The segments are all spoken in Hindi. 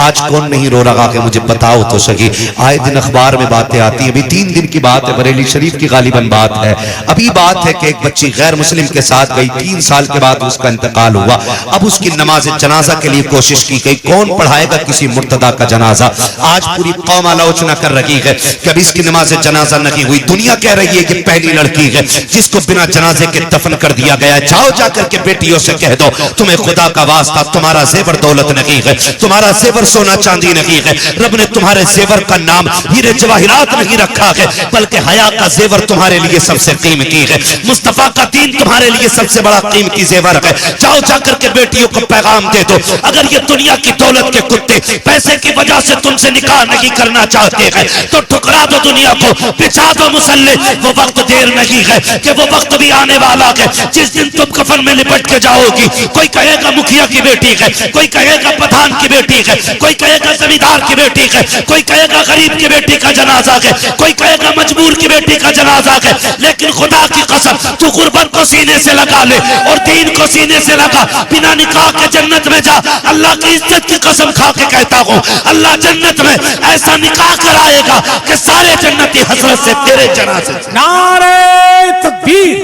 आज कौन नहीं रो रहा कि मुझे बताओ तो सही। आए दिन अखबार में बातें आती हैं, अभी 3 दिन की बात है, बरेली शरीफ की गालिबन बात है। अभी बात है कि एक बच्ची गैर मुस्लिम के साथ गई, 3 साल के बाद उसका इंतकाल हुआ। अब उसकी नमाज जनाजा के लिए कोशिश की गई, कौन पढ़ाएगा किसी मुर्तदा का जनाजा। आज पूरी कौम आलोचना कर रही है कि अभी इसकी नमाज जनाजा नहीं हुई। दुनिया कह रही है कि पहली लड़की है जिसको बिना जनाजे के दफन कर दिया गया है। जाओ जाकर के बेटियों से कह दो, तुम्हें खुदा का वास्ता, तुम्हारा जेवर दौलत नहीं है, तुम्हारा जेवर सोना चांदी नहीं है, रब ने तुम्हारे जेवर का नाम हीरे जवाहिरात नहीं रखा है, बल्कि हया का जेवर तुम्हारे लिए सबसे कीमती है। मुस्तफा का दीन तुम्हारे लिए सबसे बड़ा कीमती जेवर है। जाओ जाकर के बेटियों को पैगाम दे दो, अगर ये दुनिया की दौलत के कुत्ते पैसे की वजह से तुमसे निकाह नहीं करना चाहते हैं तो ठुकरा दो दुनिया को, बिछा दो मुसल्ले। वो वक्त देर नहीं है कि वो वक्त भी आने वाला है जिस दिन तुम कफन में लिपट के जाओगी। कोई कहेगा मुखिया की बेटी है, कोई कहेगा प्रधान की बेटी है, कोई कहेगा जमींदार की बेटी है, कोई कहेगा गरीब की बेटी का जनाजा है, कोई कहेगा मजबूर की बेटी का जनाजा है। लेकिन खुदा की कसम, तू गुर्बत को सीने से लगा ले और दीन को सीने से लगा, बिना निकाह के जन्नत में जा। अल्लाह की इज्जत की कसम खा के कहता हूँ, अल्लाह जन्नत में ऐसा निकाह कराएगा कि सारे जन्नती हसरत से तेरे जनाजे। नारे तकबीर,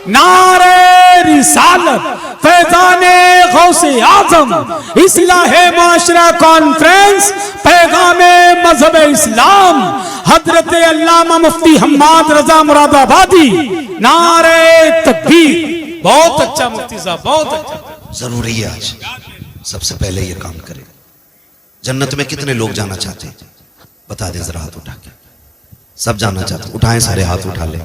नारे रिसालत, फैज़ाने गौसे आज़म, इस्लाहे माशरा कॉन्फ्रेंस, पैगामे मजहब इस्लाम, हजरत अल्लामा मुफ्ती हम्माद रजा मुरादाबादी। नारे तकबीर। बहुत अच्छा मुफ्ती साहब, बहुत अच्छा। जरूरी है आज सबसे पहले ये काम करें। जन्नत में कितने लोग जाना चाहते हैं बता दें जरा, हाथ उठा के। सब जाना चाहते हैं, उठाएं सारे, हाथ उठा ले,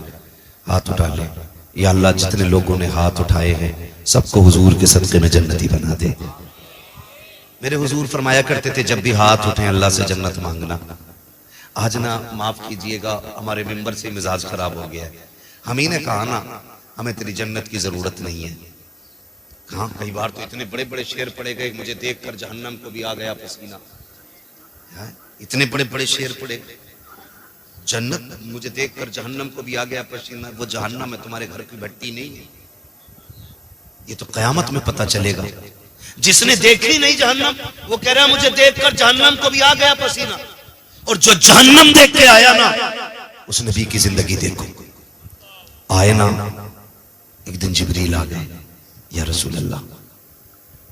हाथ उठा ले। या अल्लाह जितने लोगों ने हाथ उठाए हैं सबको हुजूर के सदके में जन्नती बना दे। मेरे हुजूर फरमाया करते थे जब भी हाथ उठे अल्लाह से जन्नत मांगना। आज ना माफ कीजिएगा हमारे मेंबर से मिजाज खराब हो गया है। हम ही ने कहा ना हमें तेरी जन्नत की जरूरत नहीं है। कहा कई बार तो इतने बड़े बड़े शेर पड़े गए, मुझे देखकर जहन्नम को भी आ गया पसीना। इतने बड़े बड़े शेर पड़े, जन्नत मुझे देखकर जहन्नम को भी आ गया पसीना। वो जहन्नम है, तुम्हारे घर की भट्टी नहीं है। ये तो कयामत में पता चलेगा। जिसने देखी नहीं जहन्नम वो कह रहा है मुझे देखकर जहन्नम को भी आ गया पसीना, और जो जहन्नम देख के आया ना उस नबी की जिंदगी देखो। आए ना एक दिन जिब्रील आ गए, या रसूल अल्लाह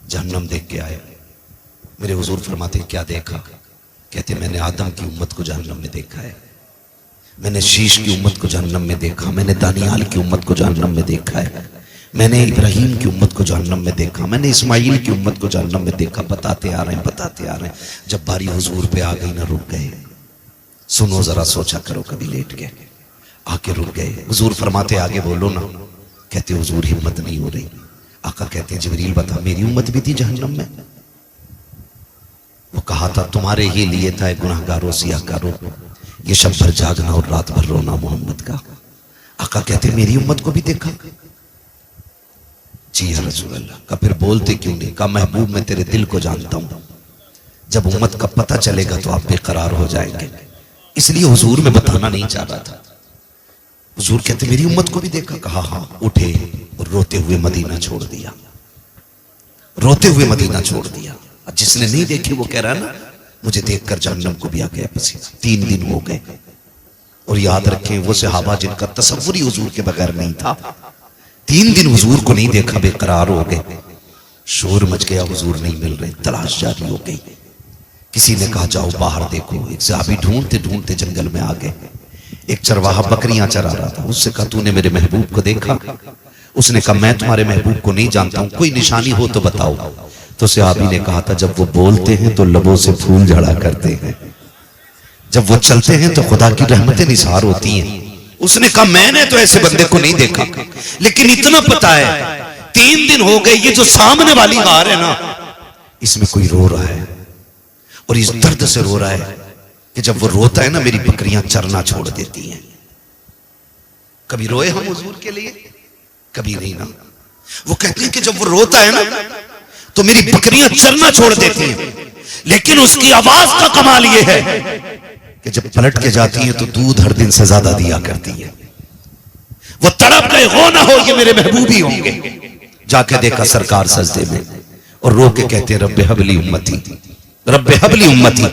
जहन्नम देख के आए। मेरे हुजूर फरमाते क्या देखा? कहते मैंने आदम की उम्मत को जहन्नम में देखा है, मैंने शीश की उम्मत को जहन्नम में देखा, मैंने दानियाल की उम्मत को जहन्नम में देखा है, मैंने इब्राहिम की उम्मत को जहन्नम में देखा, मैंने इस्माइल की उम्मत को जहन्नम में देखा। बताते आ रहे हैं, बताते आ रहे हैं। जब बारी हुजूर पे आ गई ना रुक गए। सुनो जरा, सोचा करो, कभी लेट गए आके रुक गए। हुजूर फरमाते आगे बोलो ना। कहते हुजूर हिम्मत नहीं हो रही। आका कहते हैं जिब्रील बता मेरी उम्मत भी थी जहन्नम में। वो कहा था तुम्हारे ही लिए था गुनाहगारों सियाकारों, ये शब भर जागना और रात भर रोना मोहम्मद का। आका कहते मेरी उम्मत को भी देखा? जी या रसूल अल्लाह। का फिर बोलते क्यों नहीं? का महबूब मैं तेरे दिल को जानता हूं, जब उम्मत का पता चलेगा तो आप बेकरार हो जाएंगे, इसलिए हुजूर में बताना नहीं चाह रहा था। हुजूर कहते मेरी उम्मत को भी देखा? कहा हाँ। उठे और रोते हुए मदीना छोड़ दिया, रोते हुए मदीना छोड़ दिया। जिसने नहीं देखी वो कह रहा ना मुझे देखकर जहन्नम को भी आ गया पसीना। 3 दिन हो गए। और याद रखें वो सहाबा जिनका तसव्वुर ही हुजूर के बगैर नहीं था, 3 दिन हुजूर को नहीं देखा, बेकरार हो गए। शोर मच गया, हुजूर नहीं मिल रहे, तलाश जारी हो गई। किसी ने कहा जाओ बाहर देखो। एक सहाबी ढूंढते ढूंढते जंगल में आ गए। एक चरवाहा बकरियां चरा रहा था। उससे कहा तूने मेरे महबूब को देखा? उसने कहा मैं तुम्हारे महबूब को नहीं जानता हूं, कोई निशानी हो तो बताओ। तो सहाबी ने कहा था जब वो बोलते हैं तो लबों से फूल झड़ा करते हैं, जब वो चलते हैं तो खुदा की रहमतें निसार होती हैं। उसने कहा मैंने तो ऐसे बंदे को नहीं देखा, लेकिन इतना पता है 3 दिन हो गए ये जो सामने वाली हार है ना इसमें कोई रो रहा है, और इस दर्द से रो रहा है कि जब वो रोता है ना मेरी बकरियां चरना छोड़ देती हैं। कभी रोए हम हुजूर के लिए? कभी नहीं ना। वो कहते हैं कि जब वो रोता है ना तो मेरी बकरियां चरना छोड़ देती हैं, लेकिन उसकी आवाज का कमाल ये है कि जब पलट के जाती हैं तो दूध हर दिन से ज्यादा दिया करती है। वो तड़प गए हो ना हो ये मेरे महबूब ही होंगे। जाके देखा सरकार सजदे में और रो के कहते रब्बे हबली उम्मती, रब्बे हबली उम्मती,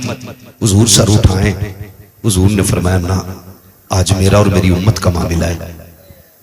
हुजूर सर उठाए। हुजूर ने फरमाया ना, आज मेरा और मेरी उम्मत का मामला है,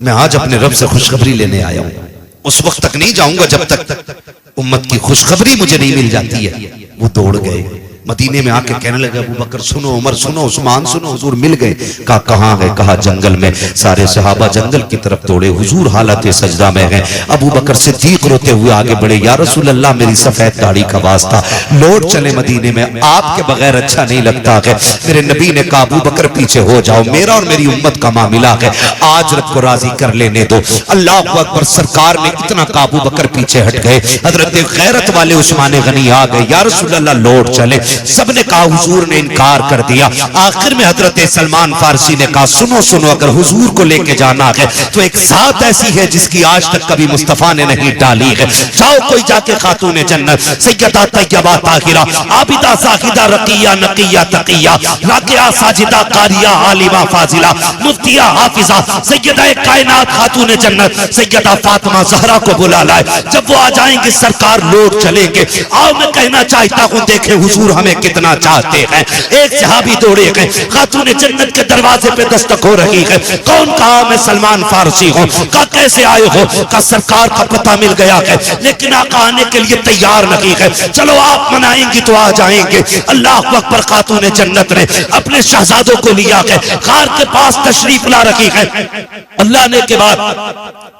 मैं आज अपने रब से खुशखबरी लेने आया हूं। उस वक्त तक नहीं जाऊंगा जब तक उम्मत की खुशखबरी मुझे नहीं मिल जाती है। वो दौड़ गए मदीने में, आके कहने लगे अबू बकर सुनो, उमर सुनो, उस्मान सुनो। हुजूर मिल गए, कहा कहाँ है? कहा जंगल में। सारे सहाबा जंगल की तरफ दौड़े, हुजूर हालत सजदा में हैं। अबू बकर सिद्दीक रोते हुए आगे बढ़े, या रसूल अल्लाह मेरी सफेद दाढ़ी का वास्ता, लौट चले मदीने में, आपके बगैर अच्छा नहीं लगता है। मेरे नबी ने कहा अबू बकर पीछे हो जाओ, मेरा और मेरी उम्मत का मामला है, आज रब को राजी कर लेने दो। अल्लाह अकबर। सरकार ने इतना कहा अबू बकर पीछे हट गए। हजरत गैरत वाले उस्मान गनी आ गए, या रसूल अल्लाह लौट चले। सबने कहा, हुजूर ने इनकार कर दिया। आखिर में हजरत सलमान फारसी ने कहा सुनो सुनो, अगर हुजूर को लेके जाना है तो एक साथ ऐसी है जिसकी आज तक कभी मुस्तफा ने नहीं डाली है। जाओ कोई जाके खातून जन्नत सैयदा तैयबा ताहिरा आबिदा साहिदा रकिया नकिया तकिया राकिया साजिदा कारिया आलिमा फाजिला मुफ्तिया हाफिजा सैयदा कायनात खातून जन्नत सैयदा फातिमा ज़हरा को बुला लाए। जब वो आ जाएंगे सरकार लौट चलेंगे। आओ मैं कहना चाहता हूं, देखे हुजूर हमें कितना चाहते हैं। एक सहाबी दौड़े गए, खातून जन्नत के दरवाजे पे दस्तक हो रही है। कौन? कहा मैं सलमान फारसी हूं। कहा कैसे आए हो? कहा सरकार का पता मिल गया है, लेकिन आका आने के लिए तैयार नहीं है। चलो आप मनाएंगी तो आ जाएंगे। अल्लाह अकबर। खातून जन्नत ने अपने शहजादों को लिया है, कार के पास तशरीफ ला रखी है। अल्लाह ने के बाद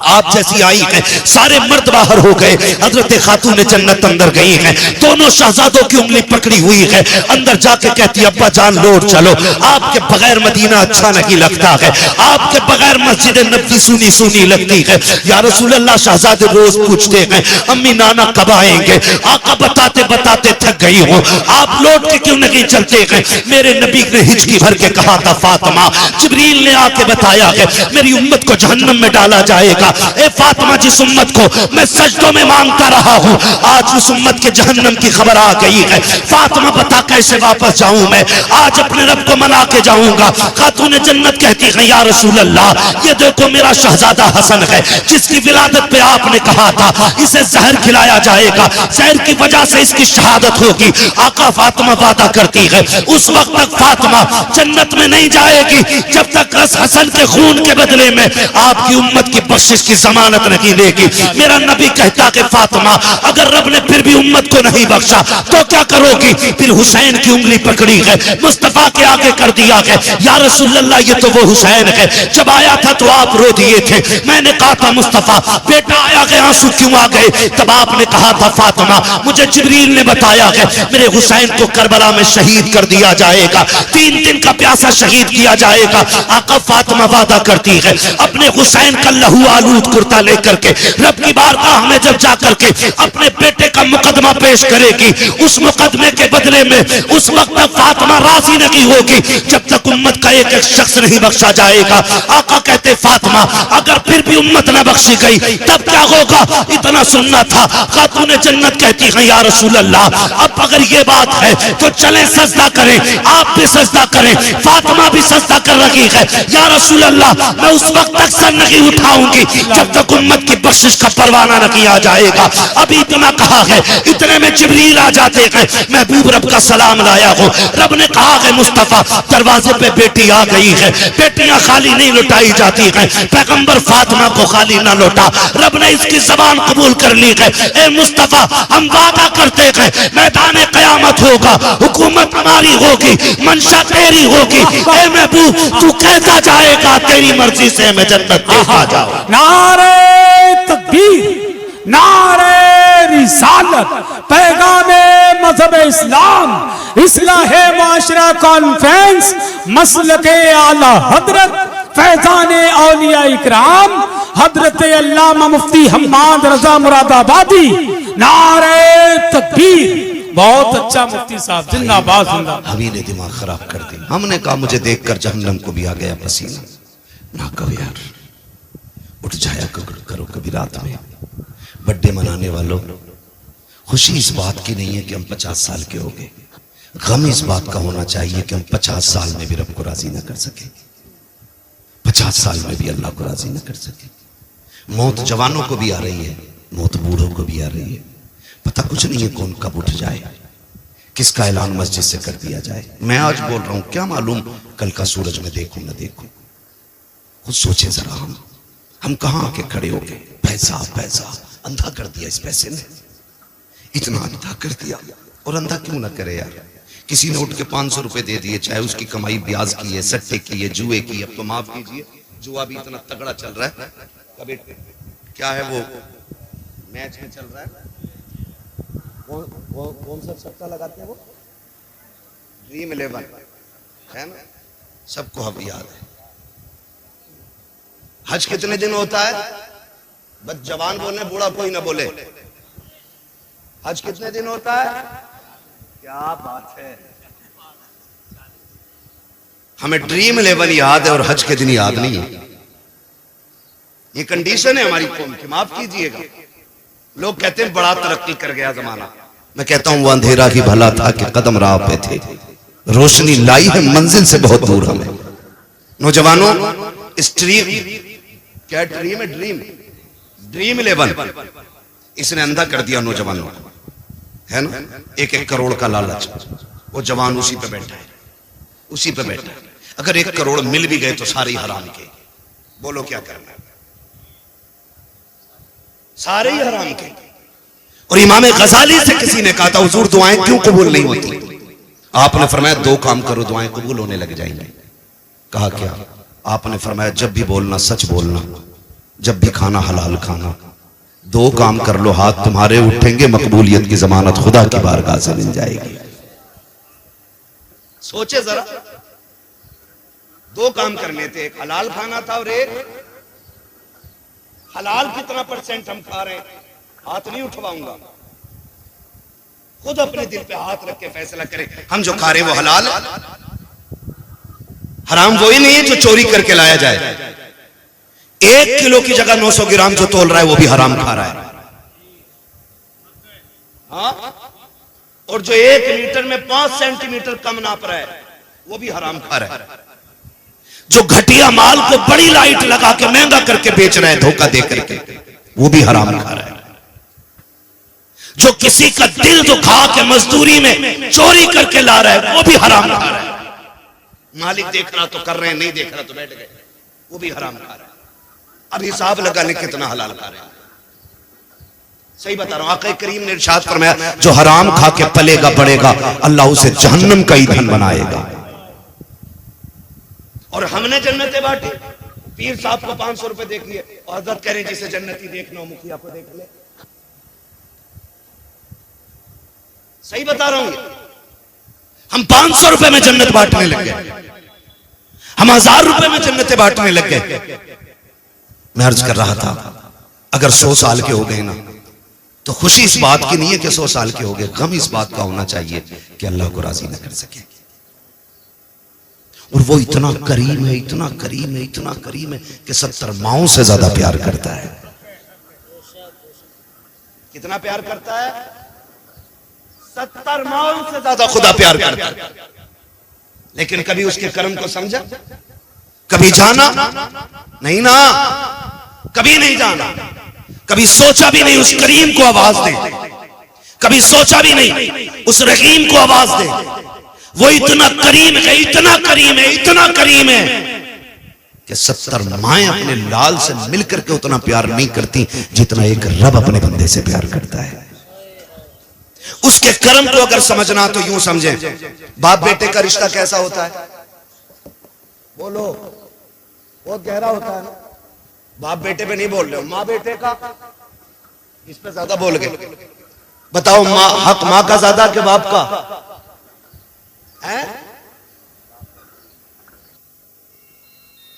आप जैसी आई है, सारे मर्द बाहर हो गए। हजरत खातून जन्नत अंदर गई है, दोनों शहजादों की उंगली पकड़ी हुई है। अंदर जाके कहती अब्बा जान लौट चलो, आपके बगैर मदीना अच्छा नहीं लगता है, आपके बगैर मस्जिद नबी सुनी सुनी लगती है। या रसूल अल्लाह शहजादे रोज पूछते हैं अम्मी नाना कब आएंगे? आका बताते बताते थक गई हूँ, आप लौट के क्यों नहीं चलते हैं? मेरे नबी ने हिचकी भर के कहा था फातिमा, जिब्रील ने आके बताया है मेरी उम्मत को जहन्नम में डाला जाएगा। ए फातिमा, जिस उम्मत को मैं सजदों में मांगता रहा हूँ, आज उस उम्मत के जहन्नम की खबर आ गई है। फातिमा बता कैसे वापस जाऊं मैं? आज अपने रब को मना के जाऊंगा। खातून जन्नत कहती है या रसूल अल्लाह, ये देखो मेरा शहजादा हसन है, जिसकी विलादत पे आपने कहा था इसे जहर खिलाया जाएगा, जहर की वजह से इसकी शहादत होगी। आका फातिमा वादा करती है उस वक्त तक फातिमा जन्नत में नहीं जाएगी जब तक हसन के खून के बदले में आपकी उम्मत की बख्शिश की जमानत नहीं देगी। मेरा नबी कहता कि फातिमा, अगर रब ने फिर भी उम्मत को नहीं बख्शा तो क्या करोगी? फिर हुसैन की उंगली पकड़ी है, मुस्तफा के आगे कर दिया है, या रसूल अल्लाह ये तो वो हुसैन है, जब आया था तो आप रो दिए थे। मैंने कहा था मुस्तफा बेटा आया गए, आंसू क्यों आ गए? तब आपने कहा था फातिमा मुझे जिब्रील ने बताया है मेरे हुसैन को करबला में शहीद कर दिया जाएगा, 3 दिन का प्यासा शहीद किया जाएगा। आका फातिमा वादा करती है अपने हुसैन का लहू आलूद कुर्ता लेकर के रब की बारगाह में जब जाकर के अपने बेटे का मुकदमा पेश करेगी, उस मुकदमे के बदले में उस वक्त तक फातिमा राजी नहीं होगी जब तक उम्मत का एक एक शख्स नहीं बख्शा जाएगा। आका कहते फातिमा अगर फिर भी उम्मत न बख्शी गई तब क्या होगा? इतना सुनना था। खातून जन्नत कहती है या रसूल अल्लाह, अब अगर ये बात है तो चले सजदा करें, आप भी सजदा करें। फातिमा भी सजदा कर रही है। या रसूल अल्लाह, मैं उस वक्त तक सर नहीं उठाऊंगी जब तक उम्मत की बख्शिश का परवाना न किया जाएगा। अभी इतना कहा है, इतने में जिब्रील आ जाते हैं, महबूब रब का सलाम लाया हो। रब ने कहा है मुस्तफा दरवाजे पे बेटी आ गई है, बेटियां खाली नहीं लुटाई जाती हैं, पैगंबर फातिमा को खाली ना लौटा। रब ने इसकी जबान कबूल कर ली है। ए मुस्तफा हम वादा करते हैं मैदान क़यामत होगा, हुकूमत हमारी होगी, मंशा तेरी होगी। ए महबूब तू कहता जाएगा तेरी मर्जी से मैं जन्नत देखा जाऊं। नारे तकबीर, नारे रिसालत, पैगामे मजहब इस्लाम, इस्लाहे माशरा कॉन्फ्रेंस, मसलके आला हजरत फैजाने औलिया इकराम हजरत अल्लामा मुफ्ती हम्माद रजा मुरादाबादी। नारे तकबीर। बहुत अच्छा मुफ्ती साहब, जिंदाबाद जिंदाबाद। अभी ने दिमाग खराब कर दिया। हमने कहा मुझे देखकर जहन्नम को भी आ गया पसीना। ना कहो यार, उठ जाया करो कभी रात में। बर्थडे मनाने वालों, खुशी इस बात की नहीं है कि हम 50 साल के हो गए, गम इस बात का होना चाहिए कि हम 50 साल में भी रब को राजी ना कर सके, 50 साल में भी अल्लाह को राजी ना कर सके। मौत जवानों को भी आ रही है, मौत बूढ़ों को भी आ रही है। पता कुछ नहीं है कौन कब उठ जाए, किसका ऐलान मस्जिद से कर दिया जाए। मैं आज बोल रहा हूं, क्या मालूम कल का सूरज में देखूं न देखूं। खुद सोचे जरा, हम कहां आके खड़े हो गए। पैसा पैसा अंधा कर दिया, इस पैसे ने इतना अंधा कर दिया। और अंधा क्यों ना करे यार। किसी ने उठ के 500 रुपए दे दिए, चाहे उसकी कमाई ब्याज की है, सट्टे की है, जुए की। अब तो माफ कीजिए, जुआ भी इतना तगड़ा चल रहा है। कभी क्या है वो मैच में चल रहा है, कौन सा सट्टा लगाते हैं वो, ड्रीम 11 है ना, सबको अब याद है। हज कितने दिन होता है, बस जवान बोले बूढ़ा कोई ना बोले। हज कितने दिन होता है, क्या बात है। हमें ड्रीम 11 याद है और हज के दिन याद नहीं है। ये कंडीशन है हमारी कौम की, माफ कीजिएगा। लोग कहते हैं बड़ा तरक्की कर गया जमाना। मैं कहता हूं वो अंधेरा ही भला था कि कदम राह पे थे, रोशनी लाई है मंजिल से बहुत दूर हमें। नौजवानों, इस ड्रीम, क्या ड्रीम है, ड्रीम 11 इसने अंधा कर दिया नौजवानों को, है ना। 1-1 करोड़ का लालच, वो जवान उसी पे बैठा है, उसी पे बैठा है। अगर 1 करोड़ मिल भी गए तो सारे ही हराम के। बोलो क्या करना है, सारे ही हराम के। और इमाम गजाली से किसी ने कहा था, हुजूर दुआएं क्यों कबूल नहीं होती। आपने फरमाया 2 काम करो, दुआएं कबूल होने लग जाएंगी। कहा क्या, आपने फरमाया जब भी बोलना सच बोलना, जब भी खाना हलाल खाना। 2 काम कर लो, हाथ तुम्हारे उठेंगे, मकबूलियत की जमानत खुदा की बारगाह से मिल जाएगी। सोचे जरा, 2 काम करने थे, एक हलाल खाना था और एक हलाल कितना % हम खा रहे हैं, हाथ नहीं उठवाऊंगा। खुद अपने दिल पे हाथ रख के फैसला करें, हम जो खा रहे हैं वो हलाल है। हराम वही नहीं है जो चोरी करके लाया जाए। 1 किलो की जगह 900 ग्राम जो तोल रहा है वो भी हराम खा रहा है। हाँ? और जो 1 लीटर में 5 सेंटीमीटर कम नाप रहा है वो भी हराम खा रहा है। जो घटिया माल को बड़ी लाइट लगा के महंगा करके बेच रहा है धोखा दे करके, वो भी हराम खा रहा है। जो किसी का दिल दुखा के मजदूरी में चोरी करके ला रहा है वो भी हराम खा रहा है। मालिक देख रहा तो कर रहे हैं, नहीं देख रहा तो बैठ गए, वो भी हराम खा रहा है। अब हिसाब लगा ले कितना हलाल खा रहे हैं। सही बता रहा हूं, आका करीम ने इरशाद फरमाया जो हराम खा के पलेगा बढ़ेगा, अल्लाह उसे जहन्नम का ईंधन बनाएगा। और हमने जन्नतें बांटी। पीर साहब को 500 रुपए देख लिए और हजरत कह रहे जिसे जन्नती देखना हो मुखिया को देख ले। सही बता रहा हूं, हम 500 रुपए में जन्नत बांटने लग गए, हम 1000 रुपए में जन्नतें बांटने लग गए। मैं अर्ज कर रहा था, अगर 100 साल के हो गए ना तो खुशी इस बात की नहीं है कि 100 साल के हो गए, गम इस बात का होना चाहिए कि अल्लाह को राजी न कर सके। और वो इतना करीम है, इतना करीम है, इतना करीम है कि 70 माओं से ज्यादा प्यार करता है। कितना प्यार करता है, 70 माओं से ज्यादा खुदा प्यार करता है। लेकिन कभी उसके कर्म को समझा, कभी जाना नहीं ना, कभी नहीं जाना, कभी सोचा भी नहीं उस करीम को आवाज दे, कभी सोचा भी नहीं उस रहीम को आवाज दे। वो इतना करीम है, इतना करीम है, इतना करीम है कि 70 माएं अपने लाल से मिलकर के उतना प्यार नहीं करती जितना एक रब अपने बंदे से प्यार करता है। उसके कर्म को अगर समझना तो यूं समझें, बाप बेटे का रिश्ता कैसा होता है, बोलो, बहुत गहरा होता है। बाप बेटे पे नहीं बोल रहे हो, माँ बेटे का, इस पे ज्यादा बोल गए। बताओ माँ, हक माँ का ज्यादा कि बाप का है?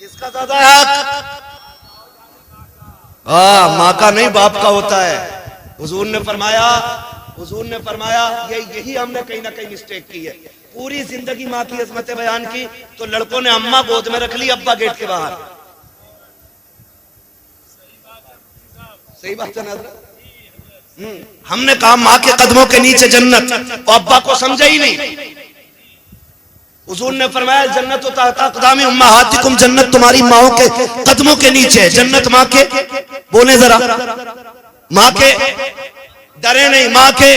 किसका ज्यादा है हक? माँ का नहीं, बाप का होता है। हुजूर ने फरमाया यही हमने कहीं ना कहीं मिस्टेक की है। पूरी जिंदगी माँ की अजमतें बयान की तो लड़कों ने अम्मा गोद में रख ली, अब्बा गेट के बाहर। सही बात है ना। हमने कहा माँ के कदमों के नीचे जन्नत, और अब्बा को समझा ही नहीं। हुजूर ने फरमाया जन्नत तक़दामी उम्महातिकुम, जन्नत तुम्हारी माओं के कदमों के नीचे है। जन्नत माँ के, बोले जरा, माँ के डरे नहीं, माँ के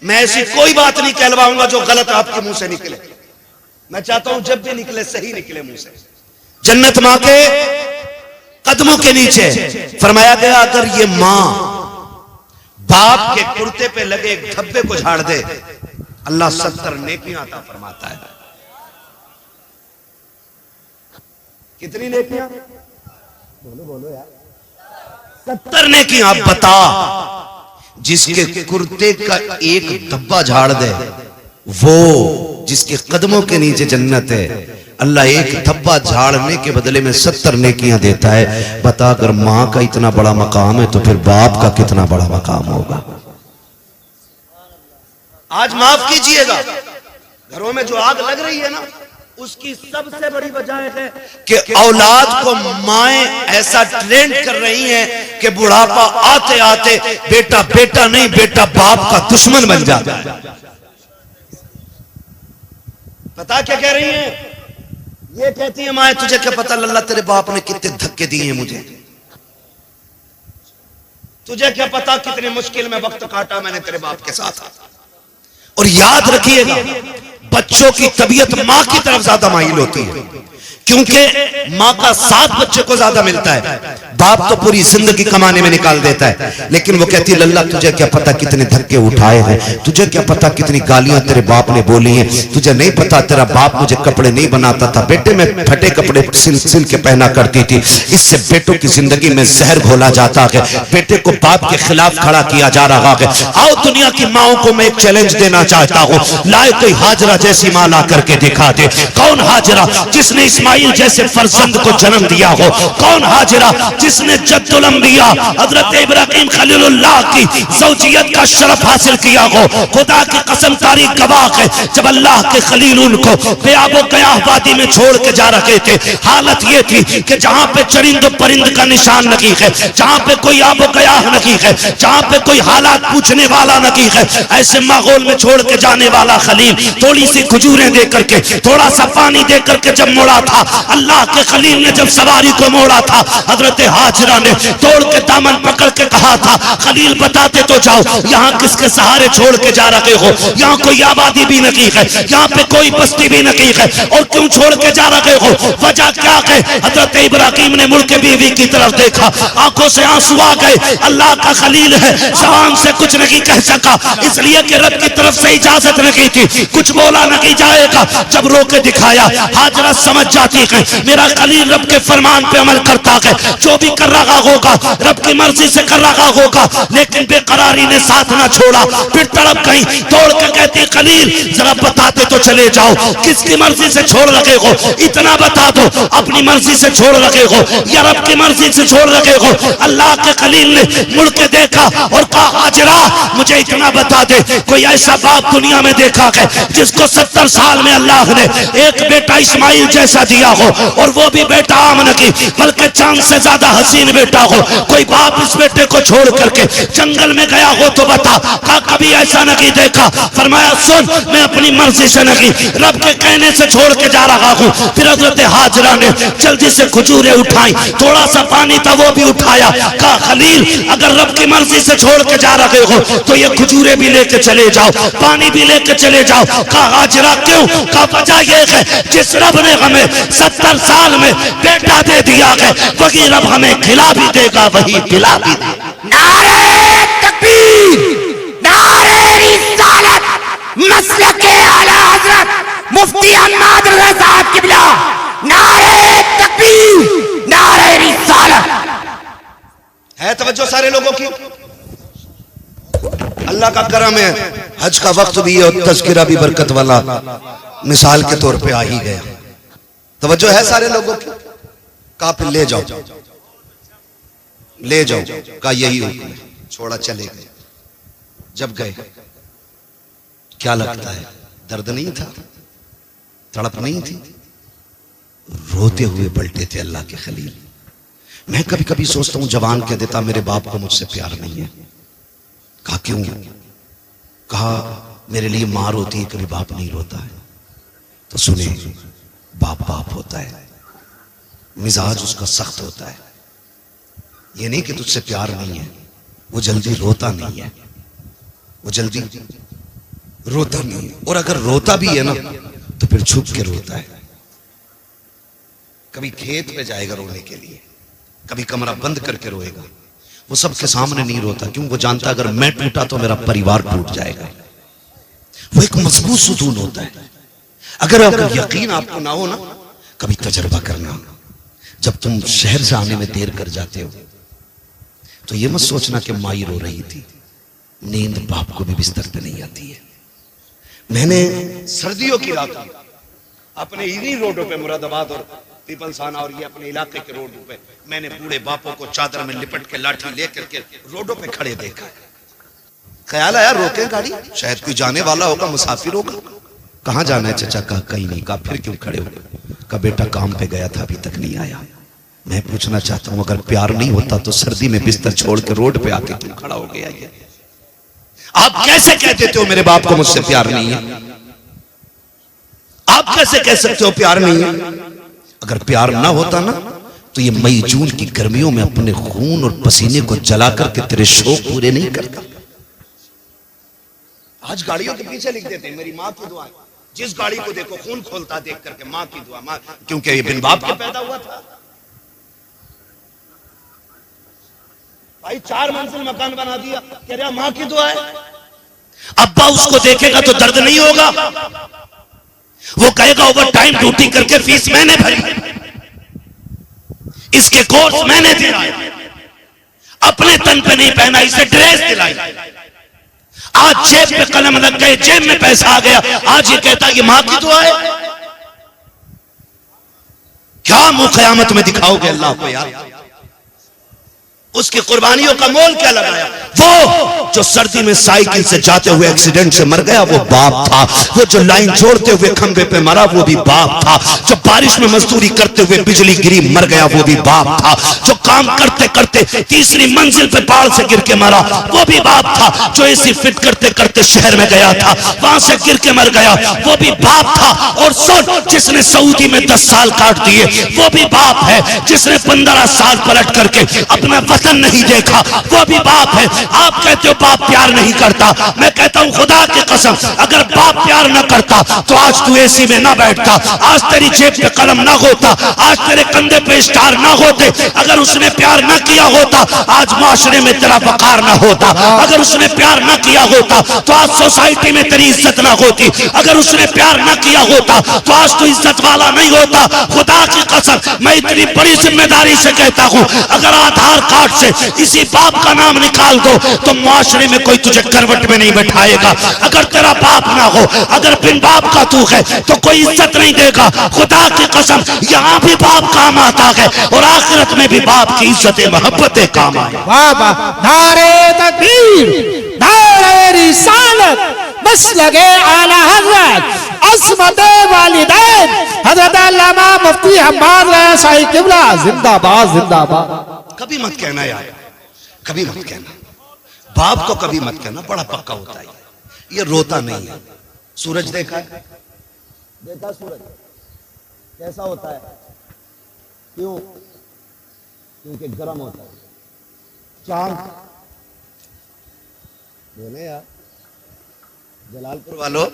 मैं ऐसी कोई बात नहीं कहलवाऊंगा जो गलत आपके मुंह से निकले। मैं चाहता हूं जब भी निकले सही निकले मुंह से। जन्नत मां के कदमों के नीचे। फरमाया गया अगर ये मां बाप के कुर्ते पे लगे एक धब्बे को झाड़ दे, अल्लाह 70 नेकियां अता फरमाता है। कितनी नेकियां? बोलो बोलो यार। 70 नेकियां। आप बता, जिसके कुर्ते का एक धब्बा झाड़ दे, वो जिसके कदमों के नीचे जन्नत है, अल्लाह एक धब्बा झाड़ने के बदले में 70 नेकियां देता है। बता, अगर मां का इतना बड़ा मकाम है तो फिर बाप का कितना बड़ा मकाम होगा। आज माफ कीजिएगा, घरों में जो आग लग रही है ना, उसकी सबसे बड़ी वजह है कि औलाद को माएं ऐसा ट्रेंड कर रही हैं कि बुढ़ापा आते आते बेटा बेटा नहीं, बेटा बाप का दुश्मन बन जाता है। पता क्या कह रही हैं? ये कहती है माए, तुझे क्या पता लल्ला तेरे बाप ने कितने धक्के दिए मुझे, तुझे क्या पता कितने मुश्किल में वक्त काटा मैंने तेरे बाप के साथ। और याद रखिएगा, बच्चों की तबीयत मां की तरफ ज्यादा माइल होती है, क्योंकि मां का साथ बच्चे को ज्यादा मिलता है। बाप तो पूरी जिंदगी कमाने में निकाल देता है, लेकिन वो कहती है लल्ला तुझे क्या पता कितने धक्के उठाए हैं, तुझे क्या पता कितनी गालियां तेरे बाप ने बोली हैं, तुझे नहीं पता तेरा बाप मुझे कपड़े नहीं बनाता था, बेटे मैं फटे कपड़े सिल के पहना करती थी, इससे बेटों की जिंदगी में जहर घोला जाता है, बेटे को बाप के खिलाफ खड़ा किया जा रहा है। आओ दुनिया की माओं को मैं एक चैलेंज देना चाहता हूं, लाए कोई हाजरा जैसी मां ला करके दिखा दे। कौन हाजरा जिसने इस्माइल जैसे फर्जंद को जन्म दिया हो? कौन हाजरा जिसने जद्दुल अंबिया हजरत इब्राहिम खलीलुल्लाह की ज़ौजियत का शरफ हासिल किया हो? खुदा की कसम तारीख गवाह है, जब अल्लाह के खलील उनको बेआबो गयाह वादी में छोड़ के जा रहे थे, हालत ये थी कि जहां पे चरिंद परिंद का निशान नहीं है, जहां पे कोई आबो गयाह नहीं है, जहां पे कोई हालात पूछने वाला नहीं है, ऐसे माहौल में छोड़ के जाने वाला खलील थोड़ी सी खजूरें दे करके, थोड़ा सा पानी दे करके जब मोड़ा था, अल्लाह के खलील ने जब सवारी को मोड़ा था, हजरत हाजरा ने तोड़ के दामन पकड़ के कहा था खलील बताते तो जाओ, यहाँ किसके सहारे छोड़ के जा रहे हो? यहाँ कोई आबादी भी नहीं है, यहाँ पे कोई बस्ती भी नहीं है, और क्यों छोड़ के जा रहे हो? वजह क्या है? हजरत इब्राहिम ने मुड़ के बीवी की तरफ देखा, आंखों से आंसू आ गए। अल्लाह का खलील है, ज़बान से कुछ नहीं कह सका, इसलिए कि रब की तरफ से इजाजत नहीं थी, कुछ बोला नहीं जाएगा। जब रोके दिखाया, हाजरा समझ जाती है मेरा खलील रब के फरमान पे अमल करता है, जो भी कर रहा होगा रब की मर्जी से कर रहा होगा, लेकिन बेकरारी ने साथ ना छोड़ा, फिर तड़प गई, तोड़ के कहती खलील जरा बताते तो चले जाओ, किसकी मर्जी से छोड़ रहे हो? इतना बता दो, अपनी मर्जी से छोड़ रहे हो या रब की मर्जी से छोड़ रहे हो? अल्लाह के खलील ने मुड़ के देखा और कहा हाजरा मुझे इतना बता दे, कोई ऐसा बाप दुनिया में देखा है जिसको 70 साल में अल्लाह ने एक बेटा इस्माइल जैसा दिया हो, और वो भी बेटा आम नहीं बल्कि चांद से ज्यादा हसीन बेटा हो? कोई बाप इस बेटे को छोड़ करके जंगल में गया हो तो बता। कहा कभी ऐसा नहीं देखा। फरमाया सुन, मैं अपनी मर्जी से नहीं रब के कहने से छोड़ के जा रहा हूँ। फिर हजरत हाजरा ने जल्दी से खजूरें उठाई, थोड़ा सा पानी था वो भी उठाया, कहा खलील अगर रब की मर्जी से छोड़ के जा रहे हो तो ये खजूरें भी लेके चले जाओ, पानी भी लेके चले जाओ। कहा हाजरा क्यों? कहा वजह ये है जिस रब ने हमें 70 साल में बेटा दे दिया है, वही रब हमें खिला भी देगा, वही पिला भी देगा। नारे तकबीर, नारे रिसालत, मसलके आला हजरत मुफ्ती अहमद रजा साहब किबला, नारे तकबीर, नारे रिसालत। है तवज्जो सारे लोगों की? अल्लाह का करम है, हज का वक्त भी है और तज़किरा भी बरकत वाला मिसाल के तौर पे आ ही गया। तवज्जो है सारे लोगों की? कहा फिर ले जाओ, ले जाओ, का यही हुक्म है, छोड़ा चले गए। जब गए क्या लगता है, दर्द नहीं था, तड़प नहीं थी, रोते हुए पलटे थे अल्लाह के खलील। मैं कभी कभी सोचता हूं जवान कह देता मेरे बाप को मुझसे प्यार नहीं है। कहा क्यों? कहा मेरे लिए मां रोती है, कभी बाप नहीं रोता है। तो सुने, बाप बाप होता है, मिजाज उसका सख्त होता है। ये नहीं कि तुझसे प्यार नहीं है, वो जल्दी रोता नहीं है, वो जल्दी रोता नहीं है। और अगर रोता भी है ना तो फिर छुप के रोता है। कभी खेत पे जाएगा रोने के लिए, कभी कमरा बंद करके रोएगा। वो सबके सामने नहीं रोता, क्यों? वो जानता अगर मैं टूटा तो मेरा परिवार टूट जाएगा। वो एक मजबूत सुकून होता है। अगर यकीन आपको ना हो ना, कभी तजर्बा करना। जब तुम शहर से आने में देर कर जाते हो तो ये मत सोचना कि माई रो रही थी, नींद बाप को भी बिस्तर पे नहीं आती है। मैंने सर्दियों की रात अपने इन्हीं रोडों पे, मुरादाबाद और पीपलसाना और ये अपने इलाके के रोडों पे, मैंने बूढ़े बापों को चादर में लिपट के लाठी लेकर के रोडों पे खड़े देखा। ख्याल आया रोके गाड़ी, शायद कोई जाने वाला होगा, मुसाफिर होगा। कहां जाना है चाचा? कहा कहीं नहीं। कहा फिर क्यों खड़े हो? कहा बेटा काम पे गया था, अभी तक नहीं आया। मैं पूछना चाहता हूं, अगर प्यार नहीं होता तो सर्दी में बिस्तर छोड़ के रोड पे आके क्यों खड़ा हो गया? ये आप कैसे कह देते हो मेरे बाप को मुझसे प्यार नहीं है? आप कैसे कह सकते हो प्यार नहीं है? अगर प्यार ना होता ना तो ये मई जून की गर्मियों में अपने खून और पसीने को जला करके तेरे शौक पूरे नहीं करता। आज गाड़ियों के पीछे लिख देते हैं मेरी माँ की दुआ। जिस गाड़ी को देखो खून खोलता देख करके माँ की दुआ, माँ, क्योंकि ये बिन बाप के पैदा हुआ था। भाई 4 मंजिल मकान बना दिया, कह रहा माँ की दुआ है। अब्बा उसको देखेगा तो दर्द नहीं होगा? वो कहेगा ओवर टाइम ड्यूटी करके फीस मैंने भरी, इसके कोर्स मैंने दिलाए, अपने तन पे नहीं पहना, इसे ड्रेस दिलाई। आज जेब पे कलम लग गए, जेब में पैसा आ गया, आज ये कहता ये मां की दुआ है। क्या मुंह कयामत में दिखाओगे अल्लाह को यार? उसकी कुर्बानियों का मोल क्या लगाया? वो जो सर्दी में साइकिल से जाते हुए एक्सीडेंट से मर गया वो बाप था। वो जो लाइन जोड़ते हुए खंबे पे मरा वो भी बाप था। जो बारिश में मजदूरी करते हुए बिजली गिरी मर गया वो भी बाप था। जो काम करते करते 3री मंजिल पे बाढ़ से गिर के मरा वो भी बाप था। जो एसी फिट करते करते शहर में गया था वहां से गिर के मर गया वो भी बाप था। और सुन, जिसने सऊदी में 10 साल काट दिए वो भी बाप है। जिसने 15 साल पलट करके अपना वतन नहीं देखा वो भी बाप है। आप कहते हो बाप प्यार नहीं करता, मैं कहता हूं खुदा की कसम अगर बाप प्यार न करता तो आज तू एसी में ना बैठता, आज तेरी जेब पे कलम ना होता, आज तेरे कंधे पे स्टार ना होते। अगर उसने प्यार ना किया होता आज माशरे में तेरा वकार ना होता। अगर उसने प्यार ना किया होता तो आज सोसाइटी में तेरी इज्जत ना होती। अगर उसने प्यार ना किया होता तो आज तू इज्जत वाला नहीं होता। खुदा की कसम मैं इतनी बड़ी जिम्मेदारी से कहता हूं, अगर आधार कार्ड से इसी बाप का नाम निकाल दो तो माशरे में कोई तुझे करवट में नहीं बैठाएगा। अगर तेरा बाप ना हो, अगर बिन बाप का तू है तो कोई इज्जत नहीं देगा। खुदा की कसम यहाँ भी बाप काम आता है और आखिरत में भी बाप की इज्जतें मोहब्बतें काम आए। वाह वाह, नारे तकबीर, नारे रिसालत, मसलके आला हज़रत अस्मत वालिदैन हज़रत अल्लामा मुफ्ती हम्माद रज़ा साहिब किबला जिंदाबाद जिंदाबाद। कभी मत कहना यार, कभी मत कहना, बाप को कभी मत कहना, बड़ा पक्का होता है ये रोता नहीं है। सूरज देखा है? देखा सूरज कैसा होता है? क्यों? क्योंकि गर्म होता है। चांद बोले यार, जलालपुर वालों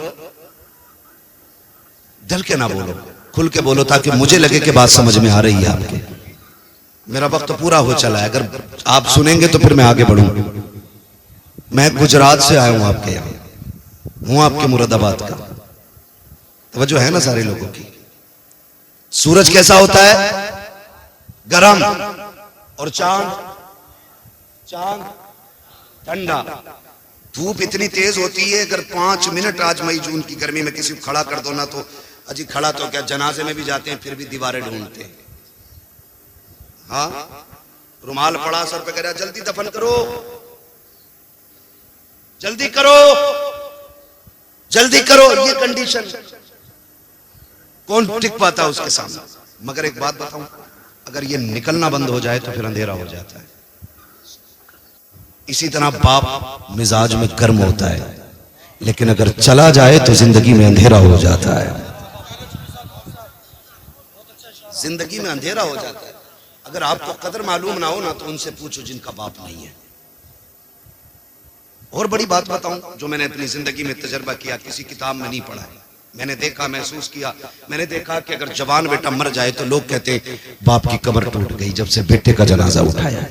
जल के ना बोलो, खुल के बोलो ताकि मुझे लगे कि बात समझ में आ रही है आपके। मेरा वक्त तो पूरा हो चला है, अगर आप सुनेंगे तो फिर मैं आगे बढ़ूंगा। मैं गुजरात से आया हूं, आपके यहाँ हूं, आपके मुरादाबाद का। तवज्जो है ना सारे लोगों की? सूरज कैसा होता है? गरम। और चांद? चांद ठंडा। धूप इतनी तेज होती है अगर 5 मिनट आज मई जून की गर्मी में किसी को खड़ा कर दो ना तो अजी खड़ा तो क्या, जनाजे में भी जाते हैं फिर भी दीवारें ढूंढते हैं। हाँ, रुमाल पड़ा सर पे, कह रहा जल्दी दफन करो, जल्दी करो, जल्दी करो। ये कंडीशन कौन टिक पाता है उसके सामने? मगर एक बात बताऊं, अगर ये निकलना बंद हो जाए तो फिर अंधेरा हो जाता है। इसी तरह बाप मिजाज में गर्म होता है लेकिन अगर चला जाए तो जिंदगी में अंधेरा हो जाता है। जिंदगी में अंधेरा हो जाता है। अगर आपको कदर मालूम ना हो ना तो उनसे पूछो जिनका बाप नहीं है। और बड़ी बात बताऊं जो मैंने अपनी जिंदगी में तजर्बा किया, किसी किताब में नहीं पढ़ा है, मैंने देखा, महसूस किया। मैंने देखा कि अगर जवान बेटा मर जाए तो लोग कहते बाप की कमर टूट गई जब से बेटे का जनाजा उठाया,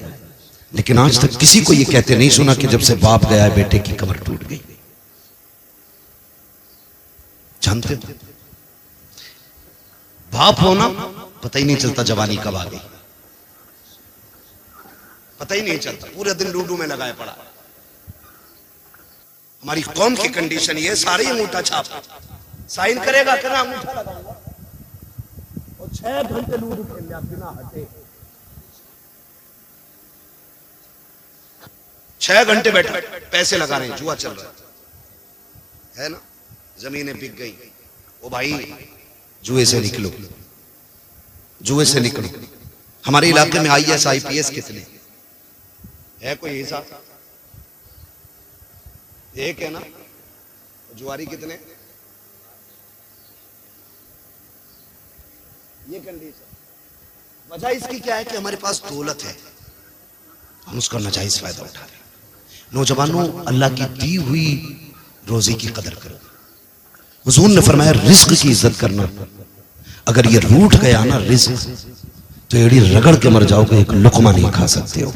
लेकिन आज तक किसी को यह कहते नहीं सुना कि जब से बाप गया है बेटे की कमर टूट गई। जानते हो, बाप होना पता ही नहीं चलता जवानी कब आ गई, पता ही नहीं चलता, पूरे दिन लूडो में लगाए पड़ा। हमारी कौम की कंडीशन ये, सारे अंगूठा छाप, साइन करेगा करना अंगूठा लगाऊंगा और 6 घंटे लूडो खेल लिया बिना हटे, 6 घंटे बैठे पैसे लगा रहे हैं, जुआ चल रहा है ना, जमीनें बिक गई। ओ भाई जुए से निकलो, जुए से निकलो। हमारे इलाके में IAS IPS कितने है, कोई हिसाब? एक है ना, जुआरी कितने? ये कंडीशन। वजह इसकी क्या है कि हमारे पास दौलत है, हम उसका नाजायज फायदा उठा रहे हैं। नौजवानों, अल्लाह की दी हुई रोजी की कदर करो। हुजूर ने फरमाया रिस्क की इज्जत करना, अगर ये रूठ गया ना रिस्क तो एड़ी रगड़ के मर जाओगे, एक लुकमा नहीं खा सकते हो।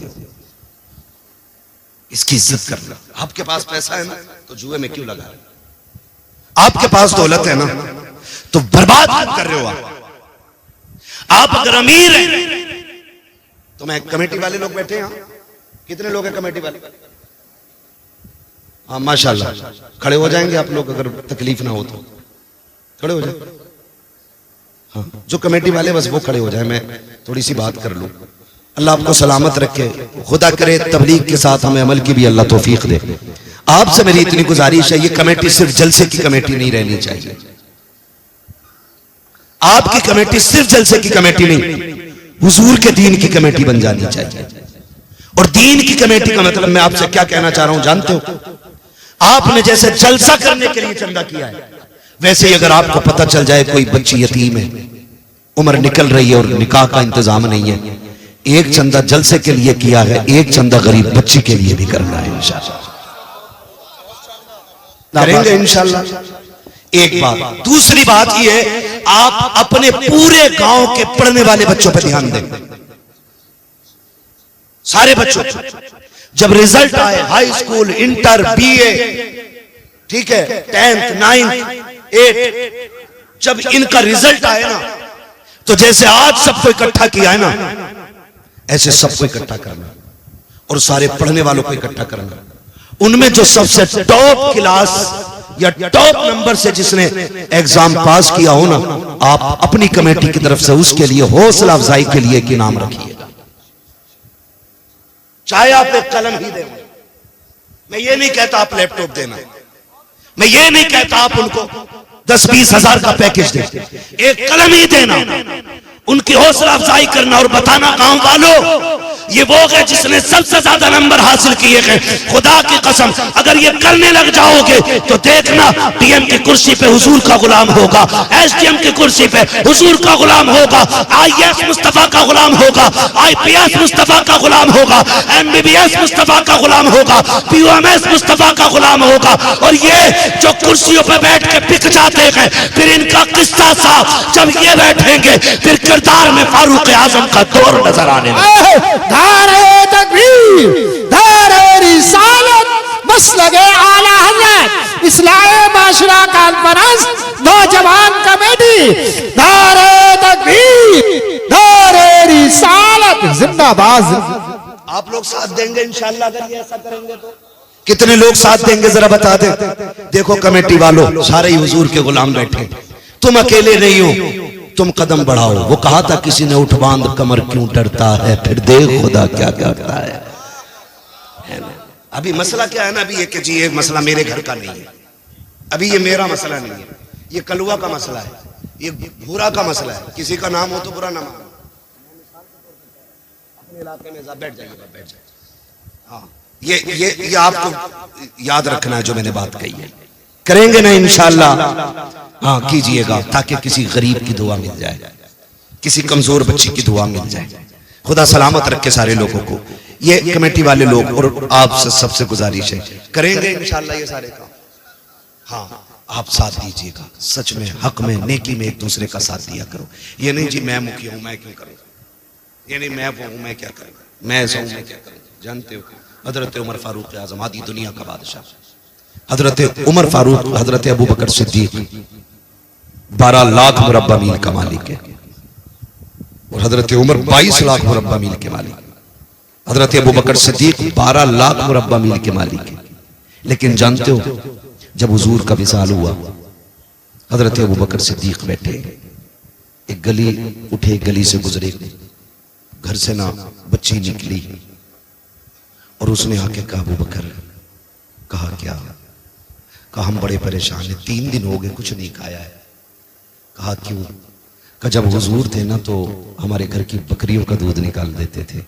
इसकी इज्जत करना। आपके पास पैसा है ना तो जुए में क्यों लगा रहे? आपके पास दौलत है ना तो बर्बाद क्यों कर रहे हो? आप अगर अमीर हैं तो मैं, कमेटी वाले लोग बैठे हैं, कितने लोग हैं कमेटी वाले? हाँ माशाल्लाह, खड़े हो जाएंगे आप लोग, अगर तकलीफ ना हो तो खड़े हो जाए। हाँ, जो कमेटी वाले बस वो खड़े हो जाए, मैं थोड़ी सी बात कर लूं। अल्लाह आपको सलामत रखे, खुदा करे तबलीग के साथ हमें अमल की भी अल्लाह तौफीक दे। आपसे मेरी इतनी गुजारिश है, ये कमेटी सिर्फ जलसे की कमेटी नहीं रहनी चाहिए। आपकी कमेटी सिर्फ जलसे की कमेटी नहीं, हुजूर के दीन की कमेटी बन जानी चाहिए। और दीन की कमेटी का मतलब मैं आपसे क्या कहना चाह रहा हूं जानते हो? आपने जैसे जलसा करने के लिए चंदा किया है, वैसे ही अगर आपको पता चल जाए कोई बच्ची यतीम है, उम्र निकल रही है और निकाह का इंतजाम नहीं है, एक चंदा जलसे के लिए किया है, एक चंदा गरीब बच्ची के लिए भी करना है। इंशाअल्लाह करेंगे इंशाअल्लाह। एक बात। दूसरी बात यह है, आप अपने पूरे गांव के पढ़ने वाले बच्चों पर ध्यान दें, सारे बच्चों। जब रिजल्ट आए, हाई स्कूल, इंटर, BA, ठीक है, 10th 9th 8th, जब इनका रिजल्ट आए ना तो जैसे आज सबको इकट्ठा किया है ना, ऐसे सबको इकट्ठा करना और सारे पढ़ने वालों को इकट्ठा करना। उनमें जो सबसे टॉप क्लास या टॉप नंबर से जिसने एग्जाम पास किया हो ना, आप अपनी कमेटी की तरफ से उसके लिए हौसला अफजाई के लिए एक इनाम रखिएगा, चाहे आप एक कलम ही दें। मैं ये नहीं कहता आप लैपटॉप देना, मैं ये नहीं कहता आप उनको 10-20 हजार का पैकेज दें, एक कलम ही देना, उनकी हौसला अफजाई करना और बताना गांव वालों ये वो है जिसने सबसे ज्यादा नंबर हासिल किए हैं। खुदा की कसम अगर ये करने लग जाओगे तो देखना PM की कुर्सी पे हुजूर का गुलाम होगा, SDM की कुर्सी पे हुजूर का गुलाम होगा, IAS मुस्तफा का गुलाम होगा, IPS मुस्तफा का गुलाम होगा, MBBS मुस्तफा का गुलाम होगा, POMS मुस्तफा का गुलाम होगा। और ये जो कुर्सियों पे बैठ के बिक जाते हैं, फिर इनका किस्सा साफ जब ये बैठेंगे फिर किरदार में फारूक आजम का दौर नजर आने लगा। धारे तकबीर, धारे रिसालत, मसलके आला हज़रत, इस्लाह माशरा कॉन्फ्रेंस, नौजवान कमेटी, धारे तकबीर, धारे रिसालत जिंदाबाद। आप लोग साथ देंगे इंशाअल्लाह अगर ये ऐसा करेंगे तो? कितने लोग साथ देंगे जरा बता दें। देखो कमेटी वालों, सारे ही हुजूर के गुलाम बैठे, तुम अकेले नहीं हो, तुम कदम बढ़ाओ। वो कहा था किसी ने, उठ बांध कमर क्यों डरता है, फिर देख खुदा क्या करता है ना? अभी मसला क्या है ना, अभी ये कि जी ये मसला मेरे घर का नहीं है, अभी ये मेरा मसला नहीं है, ये कलुआ का मसला है, ये भूरा का मसला है। किसी का नाम हो तो बुरा ना मानो, अपने इलाके में बैठ जाइएगा, बैठ जाइए। हाँ, ये आपको याद रखना है जो मैंने बात कही है। करेंगे ना इंशाअल्लाह? हाँ कीजिएगा, ताकि किसी गरीब की दुआ मिल जाए, किसी कमजोर बच्ची की दुआ मिल जाए। खुदा सलामत रखे सारे लोगों को। ये कमेटी वाले लोग और आप सबसे गुजारिश है, करेंगे इंशाल्लाह ये सारे काम। हाँ, आप साथ दीजिएगा, सच में हक में नेकी में एक दूसरे का साथ दिया करो। ये नहीं जी मैं मुखिया हूं मैं क्यों करूं, ये नहीं मैं वो हूं मैं क्या करूं, मैं ऐसा हूं मैं क्या करूं। जानते हो हजरत उमर फारूक आजम आदि दुनिया का बादशाह, हजरत उमर फारूक हजरत अबू बकर सिद्दीक 12 लाख मुरब्बा मील का मालिक है और हजरत उमर 22 लाख मुरब्बा मील के मालिक, हजरत अबू बकर सिद्दीक 12 लाख मुरब्बा मील के मालिक है। लेकिन जानते हो जब हुजूर का विसाल हुआ, हजरत अबू बकर सिद्दीक बैठे, एक गली उठे, गली से गुजरे, घर से ना बच्ची निकली और उसने आके कहा अबू बकर, कहा क्या, कहा हम बड़े परेशान हैं, 3 दिन हो गए कुछ नहीं खाया है। कहा क्यों, कहा जब हुजूर थे ना तो हमारे घर की बकरियों का दूध निकाल देते थे,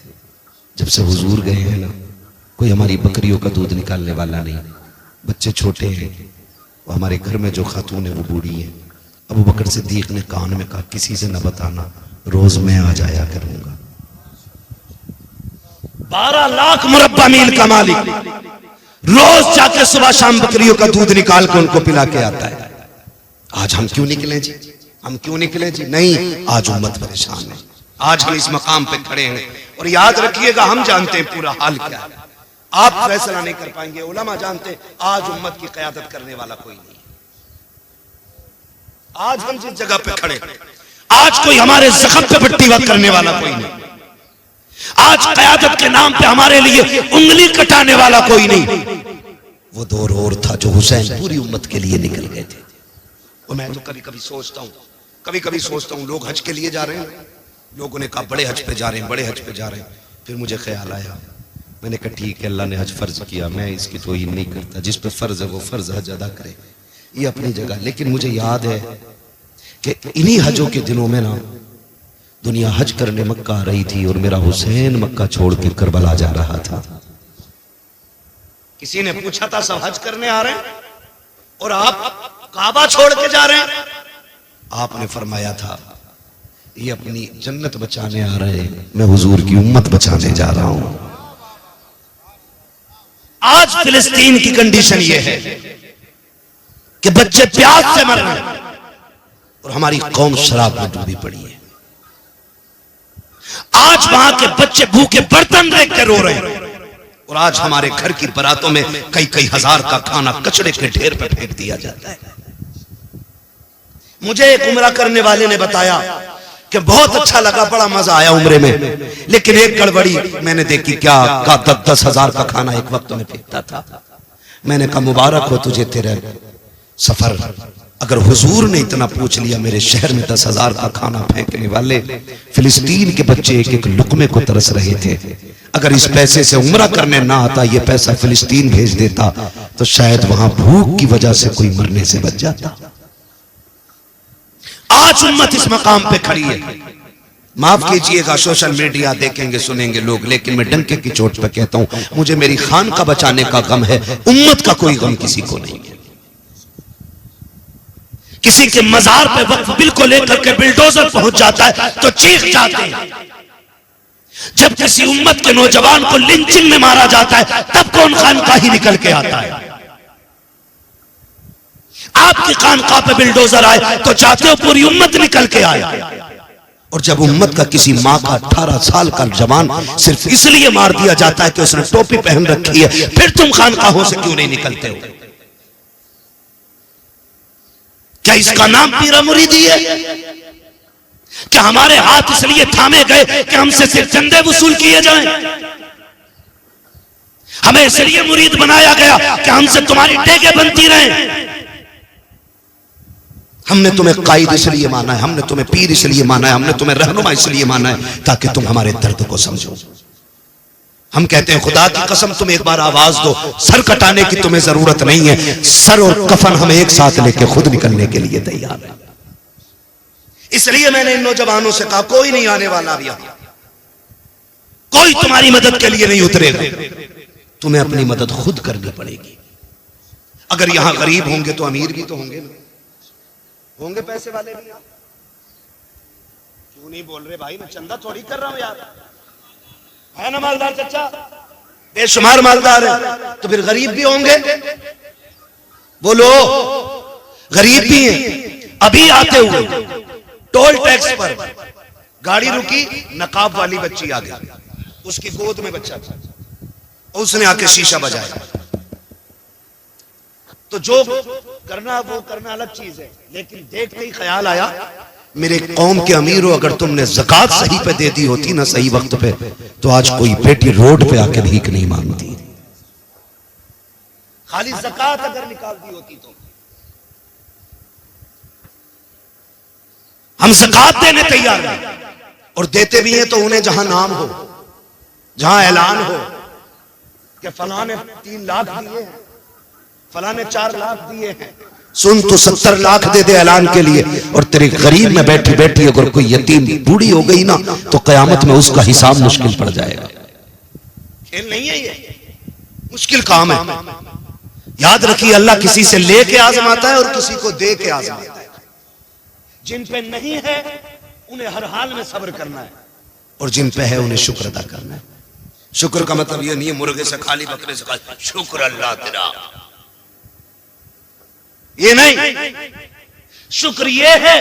जब से हुजूर गए हैं ना कोई हमारी बकरियों का दूध निकालने वाला नहीं, बच्चे छोटे हैं, वो हमारे घर में जो खातून है वो बूढ़ी है। अबू बकर सिद्दीक ने कान में कहा किसी से न बताना, रोज मैं आ जाया करूंगा। 12 लाख मुरब्बा मील का मालिक रोज जाके सुबह शाम बकरियों का दूध निकाल के उनको पिला के आता है। आज हम क्यों निकले जी, हम क्यों निकले जी? नहीं, आज उम्मत परेशान है, आज हम इस मकाम पे खड़े हैं और याद रखिएगा हम जानते हैं पूरा हाल क्या है, आप फैसला नहीं कर पाएंगे, उलमा जानते हैं आज उम्मत की क़यादत करने वाला कोई नहीं। आज हम जिस जगह पे खड़े, आज कोई हमारे जख्म पे पट्टी वक्त करने वाला कोई नहीं, आज क़यादत के नाम पे हमारे लिए उंगली कटाने वाला कोई नहीं। वो दौर और था जो हुसैन पूरी उम्मत के लिए निकल गए थे। और मैं तो कभी कभी सोचता हूं लोग हज के लिए जा रहे हैं, लोगों ने कहा बड़े हज पे जा रहे हैं, बड़े हज पे जा रहे हैं। फिर मुझे ख्याल आया, मैंने कहा ठीक है अल्लाह ने हज फर्ज किया, मैं इसकी तौहीन नहीं करता, जिस पे फर्ज है वो फर्ज हज अदा करे, ये अपनी जगह। लेकिन मुझे याद है कि इन्हीं हजों के दिनों में ना दुनिया हज करने मक्का आ रही थी और मेरा हुसैन मक्का छोड़ के करबला जा रहा था। किसी ने पूछा था सब हज करने आ रहे हैं और आप काबा छोड़ के जा रहे हैं? आपने फरमाया था ये अपनी जन्नत बचाने आ रहे हैं, मैं हुजूर की उम्मत बचाने जा रहा हूं। आज फिलिस्तीन की कंडीशन ये है कि बच्चे प्यास से मर रहे हैं और हमारी कौम शराब में डूबी पड़ी है। आज वहां के बच्चे भूखे बर्तन देख के रो रहे हैं और आज हमारे घर की बारातों में कई कई हजार का खाना कचड़े के ढेर पे फेंक दिया जाता है। मुझे एक उम्रा करने वाले ने बताया कि बहुत अच्छा लगा, बड़ा मजा आया उम्रे में, लेकिन एक गड़बड़ी मैंने देखी, क्या का 10-10 हजार का खाना एक वक्त में फेंकता था। मैंने कहा मुबारक हो तुझे तेरे सफर, अगर हुजूर ने इतना पूछ लिया, मेरे शहर में 10 हजार का खाना फेंकने वाले फिलिस्तीन के बच्चे एक एक लुकमे को तरस रहे थे, अगर इस पैसे से उम्रा करने ना आता, ये पैसा फिलिस्तीन भेज देता तो शायद वहां भूख की वजह से कोई मरने से बच जाता। आज उम्मत इस मकाम पे खड़ी है। माफ कीजिएगा सोशल मीडिया देखेंगे सुनेंगे लोग, लेकिन मैं डंके की चोट पे कहता हूं मुझे मेरी खान का बचाने का गम है, उम्मत का कोई गम किसी को नहीं है। किसी के मजार पे वक्फ बिल को लेकर के बिल्डोजर पहुंच जाता है तो चीख जाते हैं, जब किसी उम्मत के नौजवान को लिंचिंग में मारा जाता है तब कौन खानकाह ही निकल के आता है। आपकी खानकाह पे बिल्डोजर आए तो चाहते हो पूरी उम्मत निकल के आए, और जब उम्मत का किसी माँ का 18 साल का जवान सिर्फ इसलिए मार दिया जाता है कि उसने टोपी पहन रखी है, फिर तुम खानकाहों से क्यों नहीं निकलते हो? क्या इसका नाम पीरा मुरीदी है? क्या हमारे हाथ इसलिए थामे गए कि हमसे सिर्फ चंदे वसूल किए जाएं? हमें इसलिए मुरीद बनाया गया कि हमसे तुम्हारी टेके बनती रहें? हमने तुम्हें कायद इसलिए माना है, हमने तुम्हें पीर इसलिए माना है, हमने तुम्हें रहनुमा इसलिए माना है ताकि तुम हमारे दर्द को समझो। हम कहते हैं खुदा की कसम तुम एक बार आवाज दो, सर कटाने की तुम्हें जरूरत नहीं है, सर और कफन हम एक साथ लेके खुद निकलने के लिए तैयार है। इसलिए मैंने इन नौजवानों से कहा कोई नहीं आने वाला अब यहां, कोई तुम्हारी मदद के लिए नहीं उतरेगा, तुम्हें अपनी मदद खुद करनी पड़ेगी। अगर यहां गरीब होंगे तो अमीर भी तो होंगे ना, होंगे पैसे वाले भी। क्यों नहीं बोल रहे भाई? मैं चंदा थोड़ी कर रहा हूं यार, है ना मालदार चचा, बेशुमार मालदार है, तो फिर गरीब भी होंगे। बोलो, गरीब भी हैं। अभी आते हुए टोल टैक्स पर गाड़ी रुकी, नकाब वाली बच्ची आ गई, उसकी गोद में बच्चा था, उसने आके शीशा बजाया। तो जो करना वो करना अलग चीज है, लेकिन देखते ही ख्याल आया, मेरे कौम के अमीर हो, अगर तुमने ज़कात सही पे दे दी होती ना, सही वक्त पे, तो आज कोई बेटी रोड पे आके भीख नहीं मांगती। खाली ज़कात अगर निकाल दी होती तो। हम ज़कात देने तैयार हैं और देते भी हैं, तो उन्हें जहां नाम हो, जहां ऐलान हो कि फलां ने 3 लाख दिए हैं, फलां ने 4 लाख दिए हैं, सुन तो 70 लाख दे दे ऐलान के लिए, और तेरे गरीब में बैठी बैठी अगर कोई यतीम बूढ़ी हो गई ना, तो कयामत में उसका हिसाब मुश्किल पड़ जाएगा। खेल नहीं है ये, मुश्किल काम है। याद रखिए, अल्लाह किसी से लेके आजमाता है और किसी को दे के आजमाता है। जिन पे नहीं है उन्हें हर हाल में सब्र करना है, और जिन पे है उन्हें शुक्र अदा करना है। शुक्र का मतलब ये नहीं है मुर्गे से खाली, बकरे से खाली, शुक्र अल्लाह तेरा, ये नहीं। शुक्र ये है,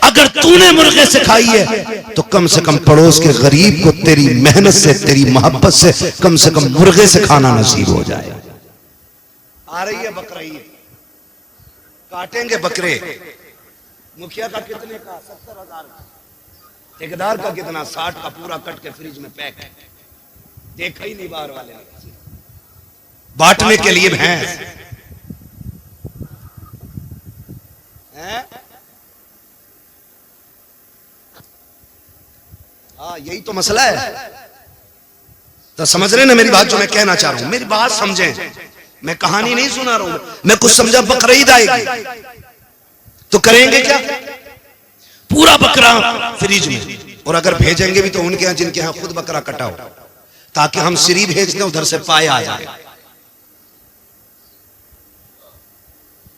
अगर तूने मुर्गे से खाई है तो कम से कम पड़ोस के गरीब को तेरी मेहनत से, तेरी मोहब्बत से कम मुर्गे से खाना नसीब हो जाए। आ रही है बकरीद, काटेंगे बकरे। मुखिया का कितने का? 70,000 का। ठेकेदार का कितना? 60 का, पूरा कट के फ्रिज में पैक। देखा ही नहीं बाहर वाले ने, बांटने के लिए भैंस है। हाँ, यही तो मसला है। तो समझ रहे ना मेरी बात, जो मैं कहना चाह रहा हूं, मेरी बात समझें। मैं कहानी नहीं सुना रहा हूं, मैं कुछ समझा। बकरीद आएगी तो करेंगे क्या? पूरा बकरा फ्रिज में, और अगर भेजेंगे भी तो उनके यहां जिनके यहां खुद बकरा कटा हो, ताकि हम सिरी भेज दें, उधर से पाए आ जाए।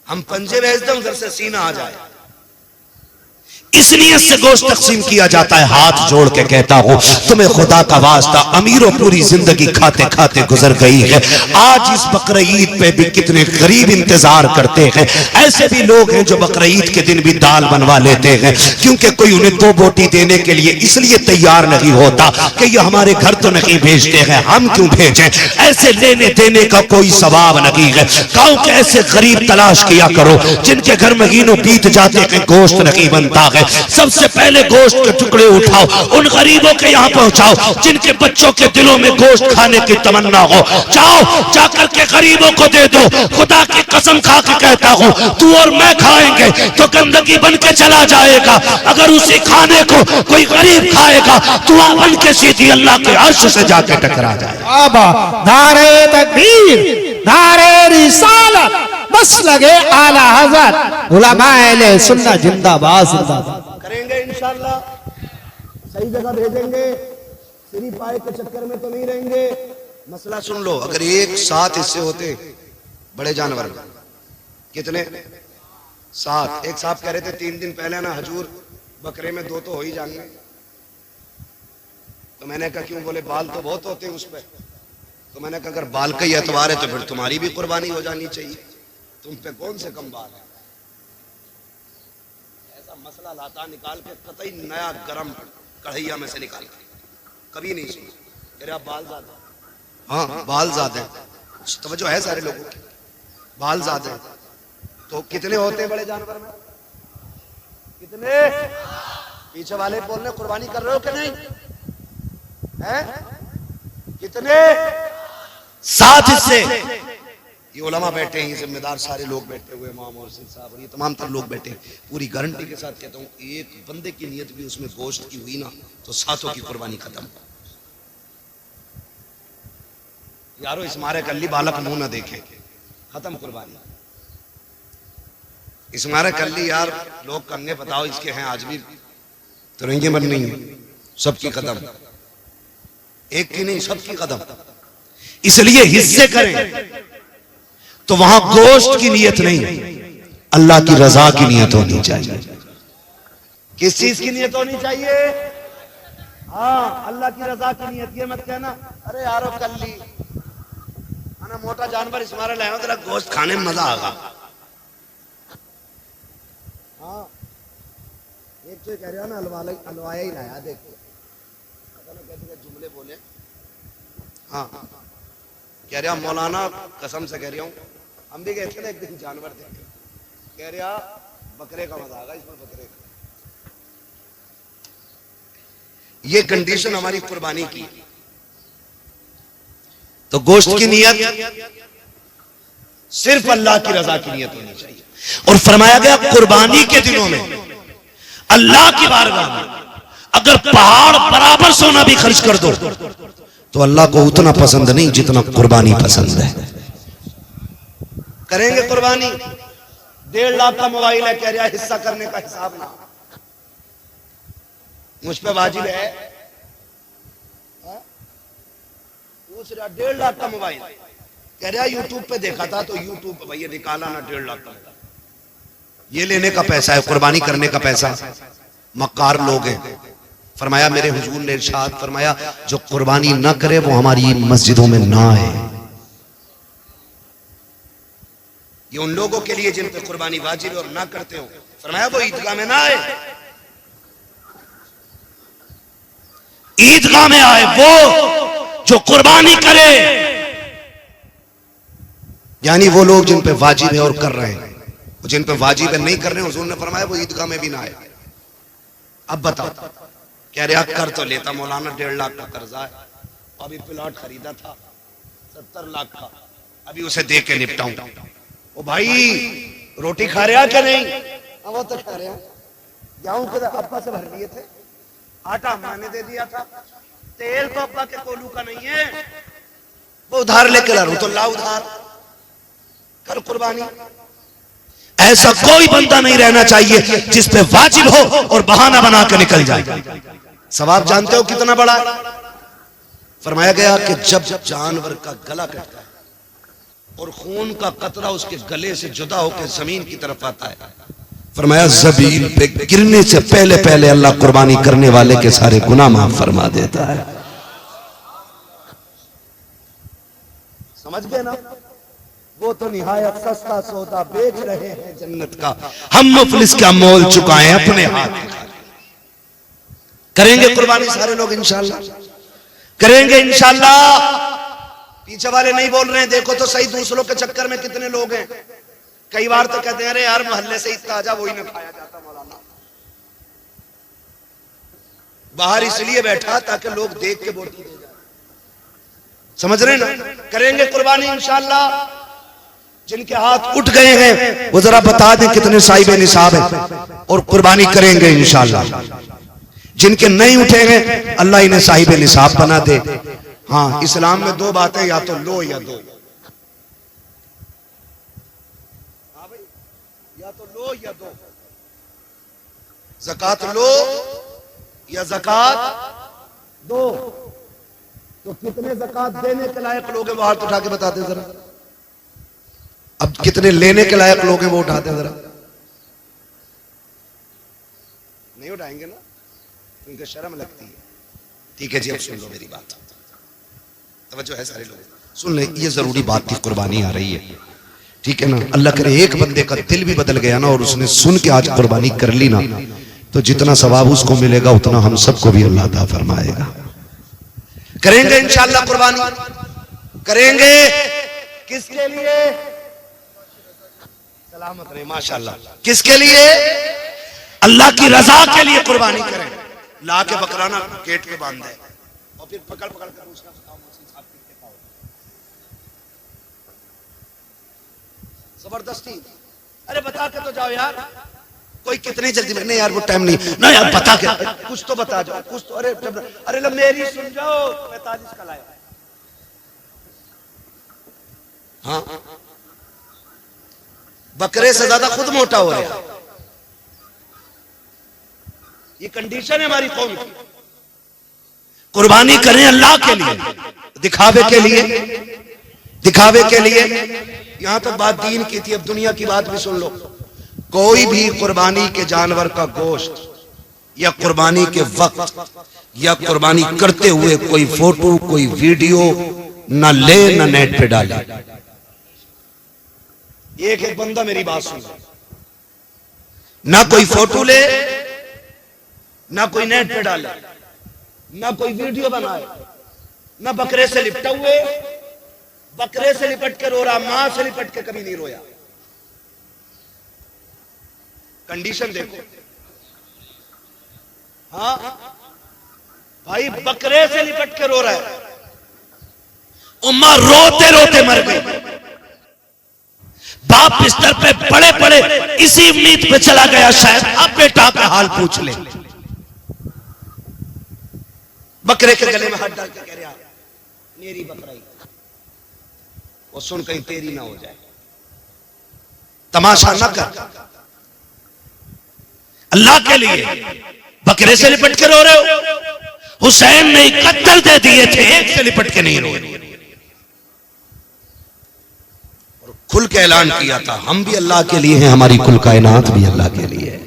हम पंजे भेज दें, उधर से सीना आ जाए। इस नियत से गोश्त तकसीम किया जाता है। हाथ जोड़ के कहता हूं, तुम्हें खुदा का वास्ता, अमीरों पूरी जिंदगी खाते खाते गुजर गई है, आज इस बकरीद पे भी कितने गरीब इंतजार करते हैं। ऐसे भी लोग हैं जो बकरीद के दिन भी दाल बनवा लेते हैं, क्योंकि कोई उन्हें 2 बोटी देने के लिए इसलिए तैयार नहीं होता कि ये हमारे घर तो नहीं भेजते हैं, हम क्यों भेजें। ऐसे लेने देने का कोई सवाब नहीं है। गांव के ऐसे गरीब तलाश किया करो जिनके घर महीनों बीत जाते हैं, गोश्त नहीं बनता है। सबसे पहले गोश्त के टुकड़े उठाओ, उन गरीबों के यहाँ पहुंचाओ जिनके बच्चों के दिलों में गोश्त खाने की तमन्ना हो। जाओ, जाकर के गरीबों को दे दो। खुदा की कसम खा के कहता हूं, तू और मैं खाएंगे तो गंदगी बन के चला जाएगा। अगर उसी खाने को कोई गरीब खाएगा तो बन के सीधी अल्लाह के अर्श से जाके टकरा जाएगा। नारे तकबीर, नारे रिसालत, बस लगे आला हज़रत, उलमाए अहले सुन्नत जिंदाबाद जिंदाबाद। करेंगे इंशाअल्लाह, सही जगह भेजेंगे, सिरी पाए के चक्कर में तो नहीं रहेंगे। मसला सुन लो, अगर एक 7 हिस्से होते बड़े जानवर कितने? 7। एक साहब कह रहे थे 3 दिन पहले ना, हजूर बकरे में 2 तो हो ही जाएंगे। तो मैंने कहा क्यों? बोले बाल तो बहुत होते हैं उस पर। तो मैंने कहा अगर बाल का ही एतबार है तो फिर तुम्हारी भी कुर्बानी हो जानी चाहिए, तुम पे कौन से कम बाल है। ऐसा मसला लाता निकाल के कतई नया गरम कढ़ैया में से निकाल के, कभी नहीं सुना। अरे आप बाल ज्यादा, हाँ बाल ज्यादा है, तवज्जो है सारे लोगों की, बाल ज्यादा है। तो कितने होते हैं बड़े जानवर में? कितने? पीछे वाले बोलने कुर्बानी कर रहे हो कि नहीं है? कितने? 7 हिस्से। ये उलमा बैठे हैं, जिम्मेदार सारे लोग बैठे हुए, इमाम और साहब और ये तमाम तर लोग बैठे हैं। पूरी गारंटी के साथ कहता हूँ, एक बंदे की नियत भी उसमें गोश्त की हुई ना, तो 7 की कुर्बानी खत्म। यारो इस मारे कल्ली बालक मुंह ना देखें, खत्म कुर्बानी। इस मारे कल्ली यार लोग कंगे बताओ इसके हैं आज भी, तो रेंगे बन नहीं है, सबकी कदम, एक की नहीं सबकी कदम। इसलिए हिस्से करें तो वहां गोश्त की नियत नहीं, अल्लाह की रजा की नियत होनी चाहिए। किस चीज की नियत होनी चाहिए? हाँ, अल्लाह की रजा की नियत, ये मत कहना अरे यारो कर ली ना, मोटा जानवर इस मारे लाया तेरा गोश्त खाने में मजा आगा। हाँ, एक तो कह रहा ना हलवाया ही लाया, देख कैसे जुमले बोले। हाँ, कह रहा मौलाना कसम से कह रहा हूँ, हम भी गए थे ना एक दिन जानवर देख, कह रहा बकरे का मजा आगा इसमें, बकरे का। ये कंडीशन हमारी कुर्बानी की। तो गोश्त की नियत सिर्फ अल्लाह की रजा की नियत होनी चाहिए। और फरमाया गया कुर्बानी के दिनों में अल्लाह की बारगाह में अगर पहाड़ बराबर सोना भी खर्च कर दो तो अल्लाह को उतना पसंद नहीं जितना कुर्बानी पसंद है। करेंगे कुर्बानी, 1.5 लाख का मोबाइल है, कह रहा हिस्सा करने का हिसाब ना मुझ पे वाजिब है। पूछ रहा 1.5 लाख का मोबाइल, कह रहा यूट्यूब पे देखा था तो यूट्यूब पे भैया निकाला ना 1.5 लाख का। ये लेने का पैसा है, कुर्बानी करने का पैसा। मक्कार लोग हैं। फरमाया मेरे हुजूर ने इरशाद फरमाया जो कुर्बानी ना करे वो हमारी मस्जिदों में ना आए। ये उन लोगों के लिए जिन पे कुर्बानी वाजिब है और ना करते हो, फरमाया वो ईदगाह में ना आए, ईदगाह में आए वो जो कुर्बानी करे। यानी वो लोग जिन पे वाजिब है और कर रहे हैं, जिन पे वाजिब है नहीं कर रहे हैं, हुजूर ने फरमाया वो ईदगाह में भी ना आए। अब बताओ, कह रहा कर तो लेता मौलाना, 1.5 लाख का कर्जा है, अभी प्लॉट खरीदा था 70 लाख का, अभी उसे दे के निपटाऊं। ओ भाई रोटी खा रहा क्या नहीं? वो तो खा रहा, गेहूं के अब्बा से भर लिए थे, आटा मैंने दे दिया था, तेल तो अब्बा के कोलू का नहीं है, वो उधार लेके ला रहा हूं, तो ला उधार, कर कुर्बानी। ऐसा कोई बंदा नहीं रहना चाहिए जिस पे वाजिब हो और बहाना बना के निकल जाए। सवाब जानते हो कितना बड़ा है? फरमाया गया कि जब जानवर का गला कटता है और खून का कतरा उसके गले से जुदा होकर जमीन की तरफ आता है, फरमाया जमीन पे गिरने से पहले पहले अल्लाह कुर्बानी करने वाले के सारे गुनाह माफ फरमा देता है। समझ गए ना? वो तो निहायत सस्ता सौदा बेच रहे हैं जन्नत का, हम मुफलिस का मोल चुकाएं अपने हाथ। करेंगे कुर्बानी सारे लोग इंशाल्लाह, करेंगे इंशाल्लाह। पीछे वाले नहीं बोल रहे हैं, देखो तो सही दूसरों के चक्कर में कितने लोग हैं। कई बार तो कहते हैं अरे यार मोहल्ले से ही ताजा वही ना खाया जाता मौलाना, बाहर इसलिए बैठा ताकि लोग देख के बोटी दे जाए। समझ रहे ना? करेंगे कुर्बानी इंशाल्लाह। जिनके हाथ उठ गए हैं वो जरा बता दें कितने साहिब निसाब है और कुर्बानी करेंगे इंशाल्लाह। जिनके नहीं उठे हैं अल्लाह इन्हें साहिब निसाब बना दे। हाँ, इस्लाम में 2 बातें, या तो लो या दो। हाँ भाई, या तो लो या दो, ज़कात लो या ज़कात दो। तो कितने ज़कात देने के लायक लोग हैं वो हाथ उठा के बता दे जरा। अब कितने लेने के लायक लोग हैं वो उठाते हैं जरा। नहीं उठाएंगे ना, उनके शर्म लगती है। ठीक है जी, अब सुन लो मेरी बात, तवज्जो है सारे लोग, सुन ले। ये जरूरी बात थी, कुर्बानी आ रही है, ठीक है ना? अल्लाह करे एक बंदे का दिल भी बदल गया ना और उसने सुन के आज कुर्बानी कर ली ना, तो जितना सवाब उसको मिलेगा उतना हम सबको भी अल्लाह अता फरमाएगा। करेंगे इंशाअल्लाह कुर्बानी, करेंगे। किसके लिए? सलामत रहे, माशाअल्लाह। किसके लिए? अल्लाह की रजा के लिए कुर्बानी करें। ला के बकराना गेट पे बांध दे और फिर पकड़ पकड़ कर पूछना, जबरदस्ती। अरे बता के तो जाओ यार, कोई कितनी जल्दी में? नहीं यार वो टाइम नहीं ना यार, बता के कुछ तो बता जाओ, कुछ तो। अरे लो मेरी सुन जाओ, 45 का लाया। हाँ, बकरे से ज्यादा खुद मोटा हो रहा है। ये कंडीशन है हमारी कौम की। कुर्बानी करें अल्लाह के लिए, दिखावे के लिए, दिखावे के लिए। यहां तक बात दीन की थी, अब दुनिया की बात भी सुन लो। कोई भी कुर्बानी के जानवर का गोश्त या कुर्बानी के वक्त या कुर्बानी करते हुए कोई फोटो कोई वीडियो ना ले ना नेट पे डाले। एक एक बंदा मेरी बात सुन, ना कोई फोटो ले ना कोई नेट पे डाले ना कोई वीडियो बनाए ना बकरे से लिपटा हुए, बकरे से लिपट के रो रहा, मां से लिपट के कभी नहीं रोया। कंडीशन देखो। हाँ भाई, बकरे से लिपट के रो रहा है, उम्मा रोते रोते मर गई। बाप बिस्तर पे पड़े पड़े इसी उम्मीद पे चला गया शायद अब बेटा का हाल पूछ ले। बकरे के गले में हाथ डाल के कह रहा मेरी बकराई, वो सुन कहीं तेरी ना हो जाए। तमाशा न कर, अल्लाह के लिए बकरे से लिपट के रो रहे हो। हुसैन ने 71 दे दिए थे, एक से लिपट के नहीं रो रहे। और खुल के ऐलान किया था हम भी अल्लाह के लिए हैं, हमारी कुल कायनात भी अल्लाह के लिए है।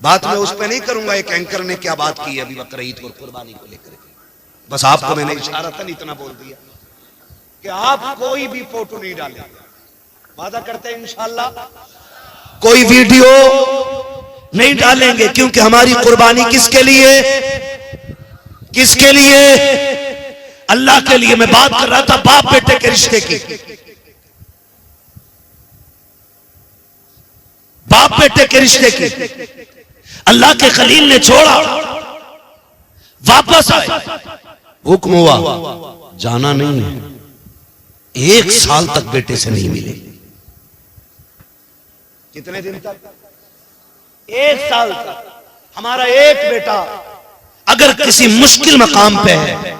बात मैं उस पर नहीं करूंगा एक एंकर ने क्या बात की है अभी बकरीद और कुर्बानी को लेकर। बस आपको मैंने इशारा था इतना बोल दिया कि आप कोई भी फोटो नहीं डालें। वादा करते हैं इंशाअल्लाह कोई वीडियो नहीं डालेंगे, क्योंकि हमारी कुर्बानी किसके लिए, किसके लिए? अल्लाह के लिए। मैं बात कर रहा था बाप बेटे के रिश्ते की। बाप बेटे के रिश्ते की अल्लाह के खलील ने छोड़ा, वापस आए, हुक्म हुआ जाना नहीं है। 1 साल तक बेटे से नहीं मिले। कितने दिन तक? 1 साल तक। हमारा एक बेटा अगर किसी मुश्किल मकाम पे है,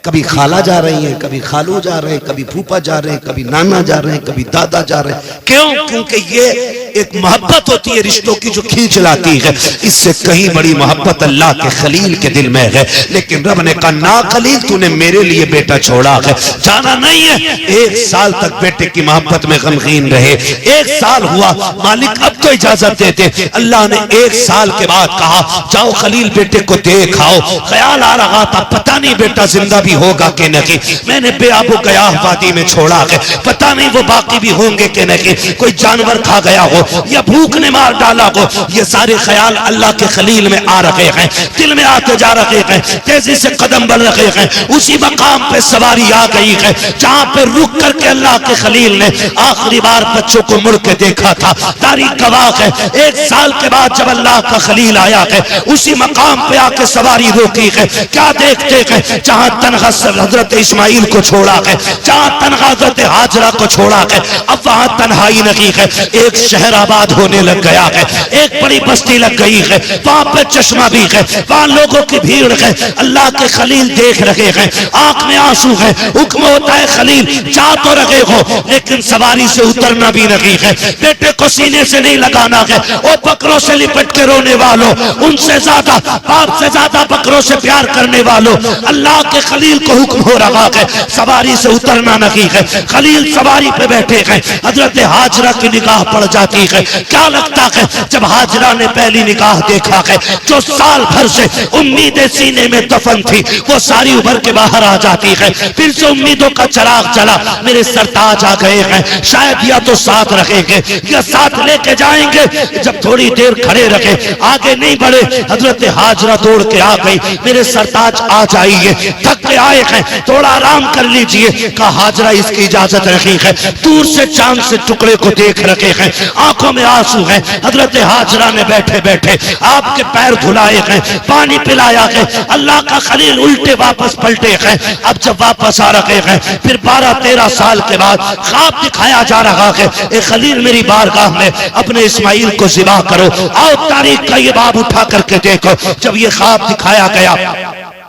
कभी खाला जा रही है, कभी खालू जा रहे हैं, कभी फूफा जा रहे हैं, कभी नाना जा रहे हैं, कभी दादा जा रहे हैं। क्यों? क्योंकि ये एक मोहब्बत होती है रिश्तों की जो खींच लाती है। इससे कहीं बड़ी मोहब्बत अल्लाह के खलील के दिल में है। लेकिन रब ने कहा ना खलील, तूने मेरे लिए बेटा छोड़ा है, जाना नहीं है। 1 साल तक बेटे की मोहब्बत में गमगीन रहे। 1 साल हुआ, मालिक अब तो इजाजत देते। अल्लाह ने 1 साल के बाद कहा जाओ खलील बेटे को देख आओ। ख्याल आ रहा था पता नहीं बेटा जिंदा भी होगा कि नहीं। मैंने बेआबू गया वादी में छोड़ा है, पता नहीं वो बाकी भी होंगे कि नहीं। कोई जानवर खा गया हो या भूख ने मार डाला हो। ये सारे ख्याल अल्लाह के खलील में आ रहे हैं, दिल में आते जा रहे हैं, तेजी से कदम बढ़ रहे हैं। उसी मकाम पे सवारी आ गई है जहां पे रुक करके अल्लाह के खलील ने आखिरी बार बच्चों को मुड़ के देखा था। तारीख गवाह है 1 साल के बाद जब अल्लाह का खलील आया है उसी मकाम पे आके सवारी रोकी है। क्या देखते हैं? जहां तनहा हजरत इस्माइल को छोड़ा है, जहां तनहा हजरत हाजरा को छोड़ा है, अब वहां तन्हाई नहीं है। एक शहर आबाद होने लग गया है, एक बड़ी बस्ती लग गई है, वहां पे चश्मा भी है, वहां लोगों की भीड़ है। अल्लाह के खलील देख रहे हैं, आंख में आंसू है। हुक्म होता है खलील जा तो रहे हो लेकिन सवारी से उतरना भी नहीं है। बेटे को सीने से नहीं लगाना है। और बकरों से लिपट के रोने वालों, उनसे ज्यादा बाप से ज्यादा बकरों से प्यार करने वालों, अल्लाह के खलील को हुक्म हो रहा है सवारी से उतरना नहीं है। खलील सवारी पे बैठे हैं, हजरत हाजरा की निगाह पड़ जाती है। क्या लगता है जब हाजरा ने पहली निगाह देखा है, जो साल भर से उम्मीदें सीने में दफन थी वो सारी उभर के बाहर आ जाती है। फिर से उम्मीदों का चिराग जला, मेरे सरताज आ गए हैं, शायद या तो साथ रखेंगे या साथ लेके जाएंगे। जब थोड़ी देर खड़े रखे, आगे नहीं बढ़े, हजरत हाजरा दौड़ के आ गई, मेरे सरताज आ जाइए, थक के आए हैं, थोड़ा आराम कर लीजिए। कहा हाजरा इसकी इजाजत रखी है। दूर से चांद से टुकड़े को देख रखे हैं, आंखों में आंसू हैं। हजरत हाजरा ने बैठे बैठे आपके पैर धुलाए हैं, पानी पिलाया है। अल्लाह का खलील उल्टे वापस पलटे हैं। अब जब वापस आ रहे हैं फिर 12-13 साल के बाद ख्वाब दिखाया जा रहा है, ए खलील मेरी बारगाह में अपने इस्माइल को ज़िबा करो। आओ तारीख का ये बाब उठा करके देखो। जब ये ख्वाब दिखाया गया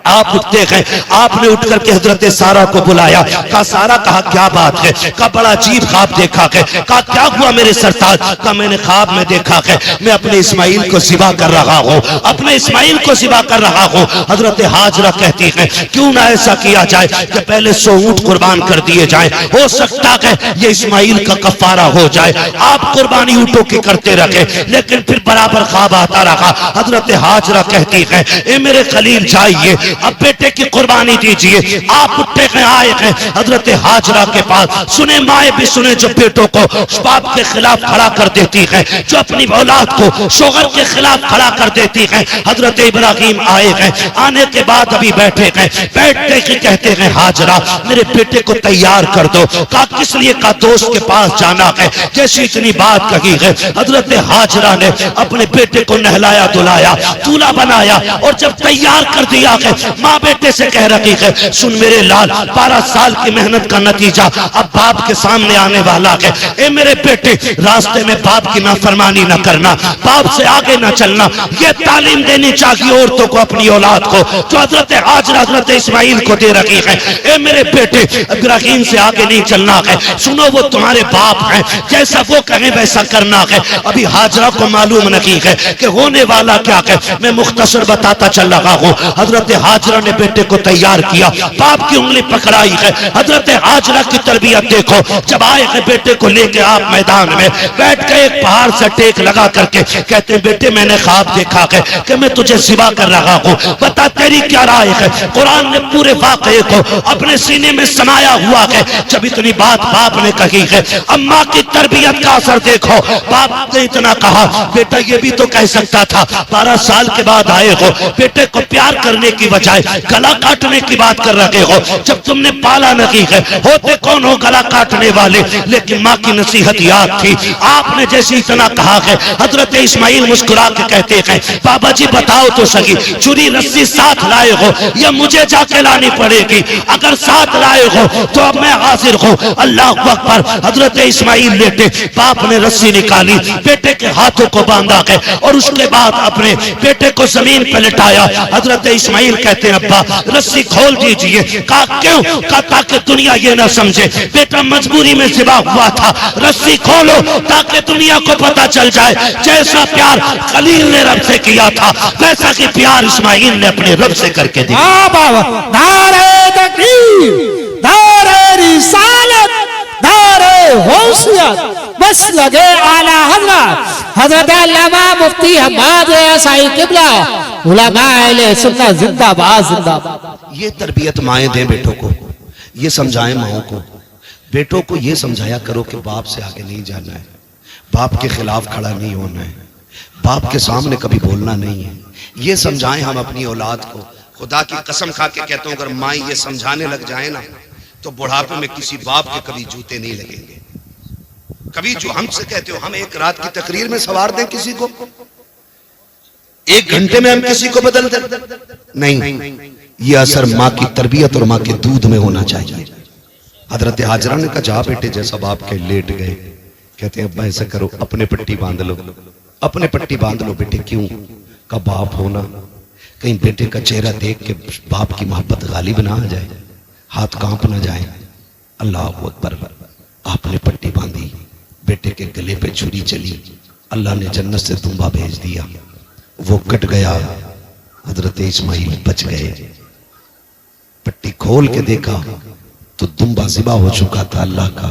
आप उठते गए, आपने उठ करके हजरत सारा को बुलाया। कहा सारा, कहा क्या बात है? कहा बड़ा अजीब ख्वाब देखा है। कहा क्या हुआ मेरे सरताज? कहा मैंने ख्वाब में देखा है मैं अपने इस्माइल को सिबा कर रहा हूँ, अपने इस्माइल को सिबा कर रहा हूँ। हजरत हाजरा कहती है क्यों ना ऐसा किया जाए कि पहले 100 ऊंट कुर्बान कर दिए जाए, हो सकता है ये इस्माइल का कफारा हो जाए। आप कुर्बानी ऊंटों की करते रहे, लेकिन फिर बराबर ख्वाब आता रहा। हजरत हाजरा कहती है ए मेरे खलील जाइए, अब बेटे की कुर्बानी दीजिए। आप उठे गए, आए हैं हजरत हाजरा के पास। सुने माए भी सुने जो बेटों को बाप के खिलाफ खड़ा कर देती है, जो अपनी औलाद को शोहर के खिलाफ खड़ा कर देती है। हजरत इब्राहिम आए हैं, आने के बाद अभी बैठे हैं, बैठते ही कहते हैं हाजरा मेरे बेटे को तैयार कर दो। कहा किस लिए? का दोस्त के पास जाना है। जैसी इतनी बात कही है, हजरत हाजरा ने अपने बेटे को नहलाया धुलाया, दूल्हा बनाया, और जब तैयार कर दिया है माँ बेटे से कह रही है सुन मेरे लाल, 12 साल की मेहनत का नतीजा अब बाप के सामने आने वाला है। ए मेरे बेटे, रास्ते में बाप की नाफरमानी न करना, बाप से आगे न चलना। ये तालीम देनी चाहिए औरतों को अपनी औलाद को, जो हजरत हाजरा हजरत इस्माइल को दे रही है। ए मेरे बेटे, इब्राहिम से आगे नहीं चलना है। सुनो वो तुम्हारे बाप हैं, जैसा वो कहें वैसा करना है। अभी हाजरा को मालूम नहीं है कि होने वाला क्या है। मैं मुख्तसर बताता चल रहा हूँ। हजरत हाजरा ने बेटे को तैयार किया, बाप की उंगली पकड़ाई है। हजरत हाजरा की तरबियत देखो, जब आए हैं बेटे को लेके आप मैदान में बैठ गए, एक पहाड़ से टेक लगा करके कहते हैं बेटे मैंने ख्वाब देखा है कि मैं तुझे सिवा कर रहा हूँ, बता तेरी क्या राय है? कुरान ने पूरे वाकये को अपने सीने में समाया हुआ है। जब इतनी बात बाप ने कही है, अम्मा की तरबियत का असर देखो। बाप ने इतना कहा बेटा ये भी तो कह सकता था 12 साल के बाद आए हो, बेटे को प्यार करने की बजाय गला काटने की बात कर रहे हो। जब तुमने पाला नहीं है, होते कौन हो गला काटने वाले? लेकिन माँ की नसीहत याद थी। आपने जैसे इतना कहा है, हजरत इस्माइल मुस्कुरा के कहते हैं बाबा जी बताओ तो सही, चुरी रस्सी साथ लाए हो या मुझे जाके लानी पड़ेगी? अगर साथ लाए हो तो अब मैं हाजिर हूँ। अल्लाह अकबर। हजरत इस्माइल लेटे, बाप ने रस्सी निकाली, बेटे के हाथों को बांधा है और उसके बाद अपने बेटे को जमीन पर लिटाया। हजरत इस्माइल कहते हैं अब्बा रस्सी खोल दीजिए। कहा क्यों? कहा ताकि दुनिया ये ना समझे बेटा मजबूरी में सिवा हुआ था। रस्सी खोलो ताकि दुनिया को पता चल जाए जैसा प्यार खलील ने रब से किया था, वैसा कि प्यार इस्माइल ने अपने रब से करके दिया। नारे तकबीर, नारे रिसालत, नारे होशियत, बस लगे आला हजरत हजरत अल्लामा मुफ्ती हम्माद साईं किबला उलमाए सुन्नत जिंदाबाद जिंदाबाद। ये तरबियत माएं दें बेटों को, ये समझाएं माओं को। बेटों को ये समझाया करो कि बाप से आगे नहीं जाना है, बाप के खिलाफ खड़ा नहीं होना है, बाप के सामने कभी बोलना नहीं है। ये समझाएं हम अपनी औलाद को। खुदा की कसम खा के कहता हूं अगर माँ ये समझाने लग जाए ना तो बुढ़ापे में किसी बाप के कभी जूते नहीं लगेंगे। कभी जो हमसे कहते हो हम एक रात की तकरीर में सवार दें किसी को, 1 घंटे में हम किसी को बदल दें? नहीं, यह असर माँ की तरबियत और माँ के दूध में होना चाहिए। हजरत हाजरा ने कहा जा बेटे, जैसा बाप के लेट गए, कहते हैं अब्बा ऐसा करो अपने पट्टी बांध लो, अपने पट्टी बांध लो बेटे। क्यों? का बाप होना, कहीं बेटे का चेहरा देख के बाप की मोहब्बत गालिब ना आ जाए, हाथ कांप ना जाए। अल्लाह अकबर। आपने पट्टी बांधी, बेटे के गले पे छुरी चली, अल्लाह ने जन्नत से दुम्बा भेज दिया, वो कट गया, हजरत इस्माइल बच गए। पट्टी खोल के देखा तो दुम्बा ज़िबा हो चुका था अल्लाह का,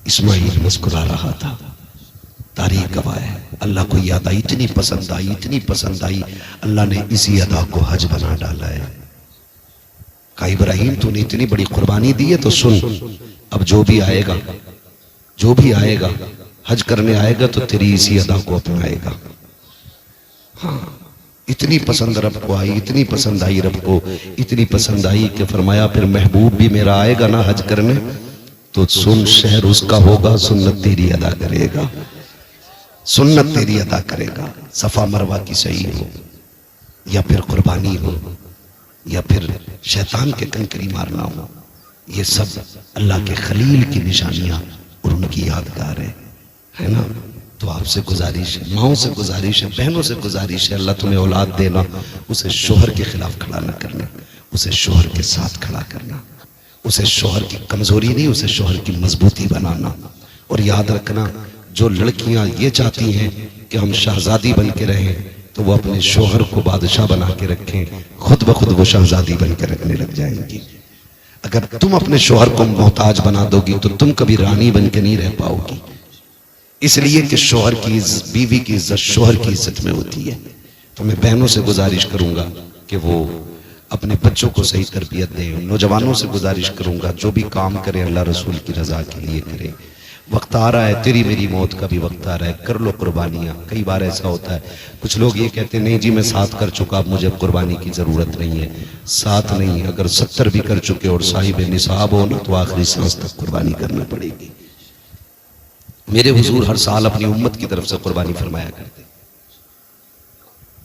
इस्माइल मुस्कुरा रहा था। तारीख गवाह है। अल्लाह को याद आई, इतनी पसंद आई, इतनी पसंद आई, अल्लाह ने इसी अदा को हज बना डाला है। कहा इब्राहिम तूने इतनी बड़ी कुर्बानी दी है तो सुन, अब जो भी आएगा, जो भी आएगा हज करने आएगा तो तेरी इसी अदा को अपनाएगा। हाँ, इतनी पसंद रब को आई, इतनी पसंद आई रब को, इतनी पसंद आई कि फरमाया फिर महबूब भी मेरा आएगा ना हज करने तो सुन, शहर उसका होगा, सुन्नत तेरी अदा करेगा, सुन्नत तेरी अदा करेगा। सफा मरवा की सही हो या फिर कुर्बानी हो या फिर शैतान के कंकरी मारना हो, ये सब अल्लाह के खलील की निशानियां और उनकी यादगार है ना। तो आपसे गुजारिश है, माओं से गुजारिश है, बहनों से गुजारिश है, अल्लाह तुम्हें औलाद देना, उसे शोहर के खिलाफ खड़ा न करने, उसे शोहर के साथ खड़ा करना, उसे शोहर की कमजोरी नहीं, उसे शोहर की मजबूती बनाना। और याद रखना, जो लड़कियां ये चाहती हैं कि हम शहजादी बन के रहें, तो वो अपने शोहर को बादशाह बना के रखें, खुद ब खुद वो शहजादी बन के रखने लग जाएंगी। अगर तुम अपने शोहर को मोहताज बना दोगी तो तुम कभी रानी बन के नहीं रह पाओगी। इसलिए कि शोहर की बीवी की इज्जत शोहर की इज्जत में होती है। तो मैं बहनों से गुजारिश करूंगा कि वो अपने बच्चों को सही तरबियत दें। नौजवानों से गुजारिश करूंगा, जो भी काम करें अल्लाह रसूल की रजा के लिए करें। वक्त आ रहा है, तेरी मेरी मौत का भी वक्त आ रहा है, कर लो कुर्बानियां। कई बार ऐसा होता है, कुछ लोग ये कहते हैं नहीं जी मैं 7 कर चुका, अब मुझे कुर्बानी की जरूरत नहीं है। 7 नहीं, अगर 70 भी कर चुके और साहिब निसाब हो ना, तो आखिरी सांस तक कुर्बानी करनी पड़ेगी। मेरे हुजूर हर साल अपनी उम्मत की तरफ से कुर्बानी फरमाया करते,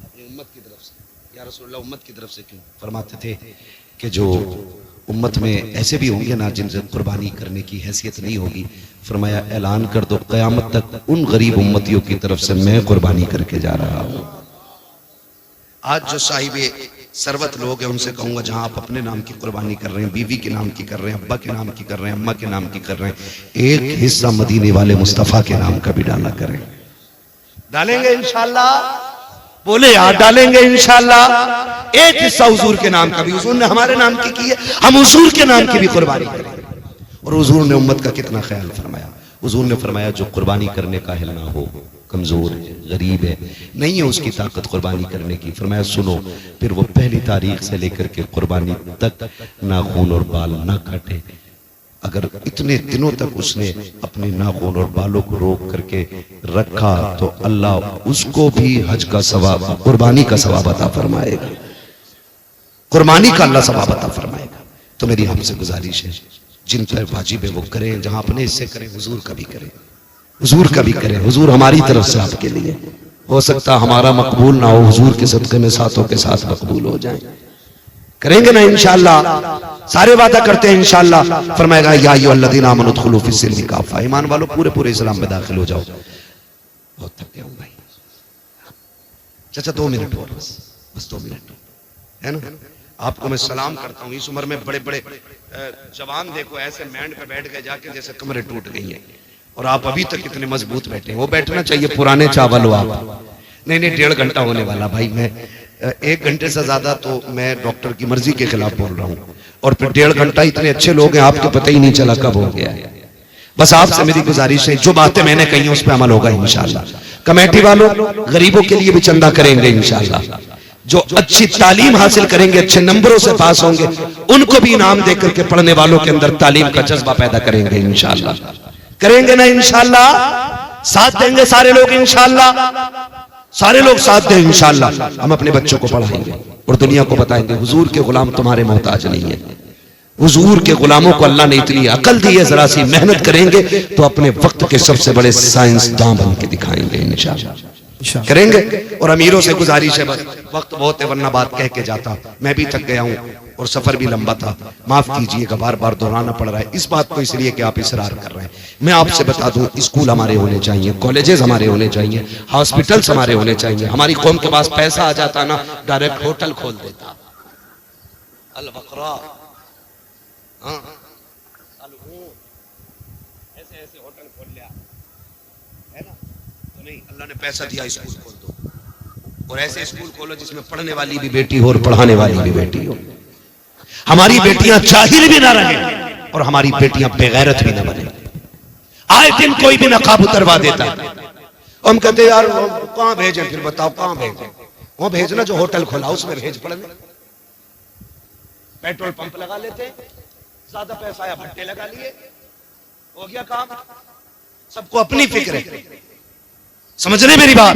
अपनी उम्मत की तरफ से। या रसूलुल्लाह उम्मत की तरफ से क्यों फरमाते थे कि जो उम्मत में ऐसे भी होंगे ना जिनसे कुर्बानी करने की हैसियत नहीं होगी, फरमाया ऐलान कर दो क़यामत तक उन गरीब उम्मतियों की तरफ से मैं कुर्बानी करके जा रहा हूं। आज जो साहिबे सरवत लोग हैं उनसे कहूंगा, जहां आप अपने नाम की कुर्बानी कर रहे हैं, बीवी के नाम की कर रहे हैं, अब्बा के नाम की कर रहे हैं, अम्मा के नाम की कर रहे हैं, एक हिस्सा मदीने वाले मुस्तफा के नाम का भी डाला करें। डालेंगे इंशाअल्लाह, बोले यार डालेंगे इंशाअल्लाह। एक हिस्सा हुजूर के नाम का भी, हुजूर ने हमारे नाम की है, हम हुजूर के नाम की भी कुर्बानी करेंगे। और हुजूर ने उम्मत का कितना ख्याल फरमाया। हुजूर ने फरमाया जो कुर्बानी करने का हिल ना हो, कमजोर है, गरीब है, नहीं है उसकी ताकत कुर्बानी करने की, फरमाया सुनो, फिर वो पहली तारीख से लेकर के कुर्बानी तक नाखून और बाल ना काटे। अगर इतने दिनों तक उसने अपने नाखून और बालों को रोक करके रखा तो अल्लाह उसको भी हज का सवाब, कुर्बानी का सवाब अता फरमाएगा। कुर्बानी का अल्लाह सवाब अता फरमाएगा। तो मेरी हमसे गुजारिश है, जिन पर वाजिब है वो करें, जहां अपने हिस्से करें हुजूर का भी करें, हुजूर का भी करें। हुजूर हमारी तरफ से आपके लिए, हो सकता हमारा मकबूल ना हो, हुजूर के सदक़े में सातों के साथ मकबूल हो जाए। करेंगे ना इंशाअल्लाह, सारे वादा करते हैं इंशाअल्लाह। फरमाएगा या अय्युहल्लज़ीना आमनू उदखुलू फिस्सिल्मी काफ़ा, ईमान वालों पूरे पूरे इस्लाम में दाखिल हो जाओ। बहुत थक गया हूं भाई, चाचा 2 मिनट और, बस 2 मिनट है ना। आपको मैं सलाम करता हूँ। इस उम्र में बड़े बड़े जवान देखो ऐसे बैंड पे बैठ गए जाके जैसे कमरे टूट गई हैं, और आप अभी तक इतने मजबूत बैठे हैं। वो बैठना चाहिए पुराने चावल हो आप। नहीं 1.5 घंटा होने वाला भाई, मैं 1 घंटे से ज्यादा तो मैं डॉक्टर की मर्जी के खिलाफ बोल रहा हूँ, और फिर 1.5 घंटा इतने अच्छे लोग हैं आपको पता ही नहीं चला कब हो गया है। बस आपसे मेरी गुजारिश है, जो बातें मैंने कही हैं उस पर अमल होगा इंशाअल्लाह। कमेटी वालों गरीबों के लिए भी चंदा करेंगे इंशाअल्लाह। जो अच्छी तालीम हासिल करेंगे, अच्छे नंबरों से पास होंगे, उनको भी इनाम देकर के पढ़ने वालों के अंदर तालीम का जज्बा पैदा करेंगे इंशाअल्लाह। करेंगे ना इंशाअल्लाह, साथ देंगे सारे लोग इंशाअल्लाह, सारे लोग साथ दें इंशाअल्लाह। हम अपने बच्चों को पढ़ाएंगे और दुनिया को बताएंगे हुजूर के गुलाम तुम्हारे मोहताज नहीं है। हुजूर के गुलामों को अल्लाह ने इतनी अकल दी है, जरा सी मेहनत करेंगे तो अपने वक्त के सबसे बड़े साइंसदान बन के दिखाएंगे इंशाअल्लाह। करेंगे। और अमीरों से गुजारिश है, बस वक्त बहुत है वरना बात कह के जाता, मैं भी थक गया हूं और सफर भी लंबा था, माफ कीजिएगा बार बार दोहराना पड़ रहा है इस बात को, इसलिए कि आप इसरार कर रहे हैं। मैं आपसे बता दूं, स्कूल हमारे होने चाहिए, कॉलेजेस हमारे होने चाहिए, हॉस्पिटल्स हमारे होने चाहिए। हमारी कौम के पास पैसा आ जाता ना, डायरेक्ट होटल खोल देता। अल बकरा, हाँ, ऐसे ऐसे होटल खोल लिया है ना, तो नहीं, अल्लाह ने पैसा दिया स्कूल खोल दो, और ऐसे स्कूल खोलो जिसमें पढ़ने वाली भी बेटी हो और पढ़ाने वाली भी बेटी हो। हमारी बेटियां जाहिल भी ना रहे और हमारी बेटियां बेगैरत भी ना बने। आए दिन कोई भी नकाब उतरवा देता, हम कहते यार कहां भेजें, फिर बताओ कहां भेजें। वो भेजना जो होटल खोला उसमें भेज पढ़ने। पेट्रोल पंप लगा लेते, ज्यादा पैसा आया भट्टे लगा लिए, हो गया काम। सबको अपनी फिक्र है, समझ रहे मेरी बात।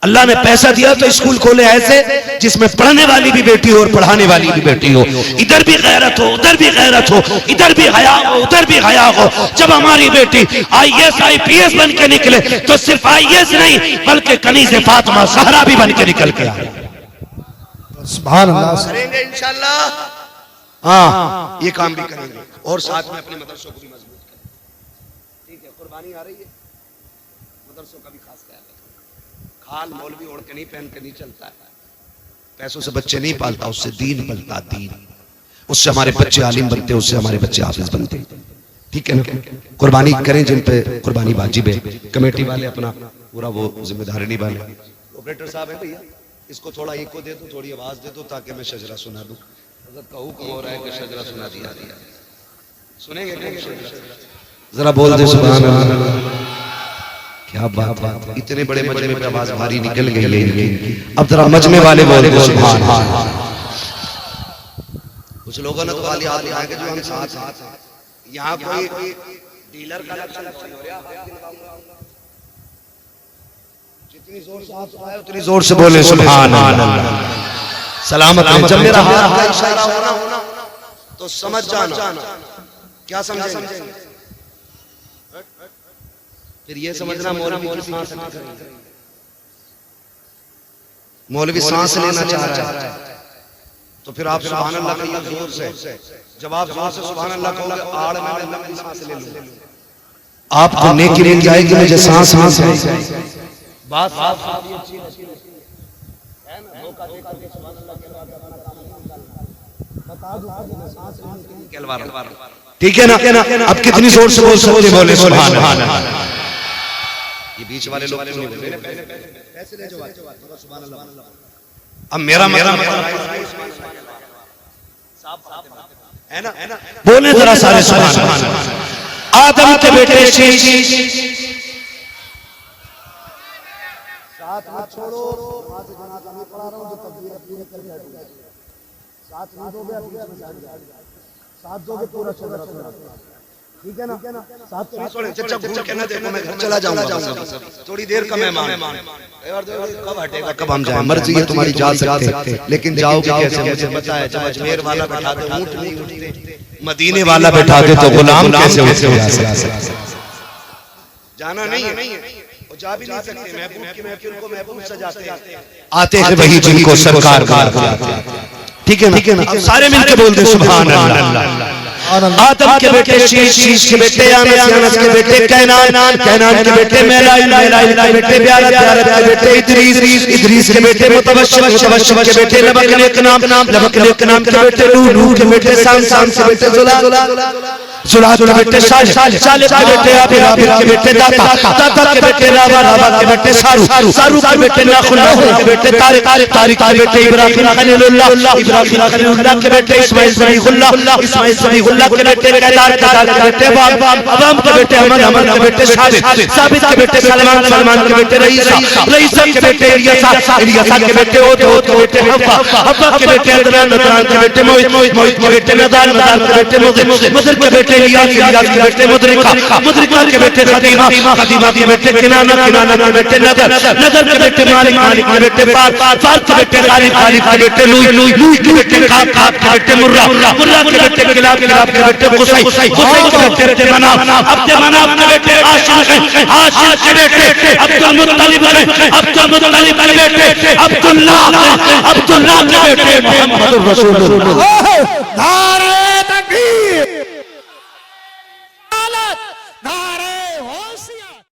अल्लाह ने पैसा दिया तो स्कूल खोले ऐसे जिसमें पढ़ने वाली भी बेटी हो और पढ़ाने वाली भी बेटी हो। इधर भी गैरत हो, उधर भी गैरत हो, इधर भी हया हो, उधर भी हया हो। जब हमारी बेटी IAS IPS बन के निकले तो सिर्फ IAS नहीं बल्कि कनीज़े फातिमा ज़हरा भी बन के निकल के आए। सुभान अल्लाह। करेंगे इंशाल्लाह, हाँ ये काम भी करेंगे, और साथ में अपने मदरसों को भी मजबूत करेंगे। ठीक है, कुर्बानी आ रही है, मदरसों का भी खास ख्याल रखें। खाल मौलवी ओढ़ के नहीं, पहन के नहीं चलता है, पैसों से बच्चे नहीं पालता, उससे दीन पलता, दीन। उससे हमारे बच्चे आलिम बनते, उससे हमारे बच्चे हाफिज बनते। ठीक है ना? कुर्बानी करें जिन पे कुर्बानी वाजिब है। कमेटी वाले अपना पूरा वो जिम्मेदारी निभाएं। ऑपरेटर साहब है भैया, इसको थोड़ा इको दे दो, थोड़ी आवाज दे दो ताकि मैं शजरा सुना दूं। हज़रत का हुक्म हो रहा है कि शजरा सुना दिया। सुनेंगे? जरा बोल दे सुभान अल्लाह। क्या बात है, इतने बड़े मजमे में आवाज भारी निकल गई है इनकी। अब जरा मजमे वाले बोल दे सुभान अल्लाह। कुछ लोगों ने तो खाली हाथ उठाए कि जो हम साथ हैं। यहाँ कोई डीलर का लक्षण हो रहा है। जितनी जोर से हाथ उठाए उतनी जोर से बोले सुभान अल्लाह। सलामत है। जब मेरा हाथ का इशारा होना तो समझ जाना। क्या समझेंगे? फिर ये समझना मौलवी की सांस लेना, मौलवी सांस लेना चाह रहा है तो फिर आप सुभान अल्लाह कहिए जोर से। जब आप जोर से सुभान अल्लाह कहोगे, आड़ में लंबी सांस ले लो, आपको नेकी मिल जाएगी। मुझे सांस सांस बात ठीक है ना? अब कितनी जोर से बोल सकते? बोले सुभान अल्लाह। ये बीच वाले लोग नहीं बोले, पैसे ले जाओ सुभान अल्लाह। अब मेरा है ना? बोले जरा सारे सुभान अल्लाह। आदम के बेटे शीश साथ मत छोड़ो, वहां से जनाजा नहीं पढ़ा रहा हूं जो तकबीर पूरी करके साथ नहीं दोगे, साथ दोगे पूरा छोड़ा। ठीक है ना? साथ तो छोड़े। चचा भूल के ना देखो, मैं घर चला जाऊंगा, थोड़ी देर का मेहमान। कब हटेगा, कब हम जाएं? मर्जी है तुम्हारी, जा सकते लेकिन जाओगे कैसे? मुझे पता है। जब अजमेर वाला बैठा दे ऊंट नहीं उठते, मदीने वाला बैठा दे तो गुलाम कैसे उठ सकते? जाना नहीं है, वो जा भी नहीं सकते। महबूब की महफिल को महबूब सजाते आते हैं वही जिनको सरकार बुलाते हैं। ठीक है ना? अब सारे मिलके बोल दे सुभान अल्लाह। आदम के बेटे शीश, शीश के बेटे यानस, यानस के बेटे कैनान, कैनान के बेटे मेलाइल, मेलाइल के बेटे ब्यारत, ब्यारत के बेटे इदरीस, इदरीस के बेटे मुतवश्शिम, मुतवश्शिम के बेटे लबक नेक नाम, लबक नेक नाम के बेटे नूह, नूह के बेटे साम, साम के बेटे जुलाल, जुलाल के बेटे सालिह, सालिह के बेटे आबिद, आबिद के बेटे दाता, दाता के बेटे रावा, रावा के बेटे सारू, सारू के बेटे नाखुन, नाखुन के बेटे तारिक, तारिक के बेटे इब्राहिम खलीलुल्लाह, इब्राहिम खलीलुल्लाह के बेटे इस्माइल ज़बीहुल्लाह, इस्माइल ज़बीहुल्लाह के बेटे केदार, केदार के बेटे अवाम, अवाम के बेटे अमन, अमन के बेटे साबित, साबित के बेटे सलमान, सलमान के बेटे रईसा, रईसा के बेटे इलियासा, इलियासा के बेटे ओद, ओद के बेटे हव्वा, हव्वा के बेटे अदनान, अदनान के बेटे मोहित, मोहित के बेटे नदान, नदान के बेटे मुज़िर, मुज़िर के बेटे इलियास, इलियास के बेटे मुदरिका, मुदरिका के बेटे खदीमा, खदीमा के बेटे किनाना, किनाना के बेटे नदर, नदर के बेटे मालिक, मालिक के बेटे फार, फार के बेटे गालिब, गालिब के बेटे लूई, लूई के बेटे खाब, खाब के बेटे मुर्रा, मुर्रा के बेटे किलाब, किलाब के बेटे कुसै, कुसै के बेटे मनाफ, अब्दुल मनाफ के बेटे हाशिम, हाशिम के बेटे अब्दुल मुत्तलिब, अब्दुल मुत्तलिब के बेटे अब्दुल्लाह, अब्दुल्लाह के बेटे मुहम्मद रसूलुल्लाह। नारे तकबीर, नारे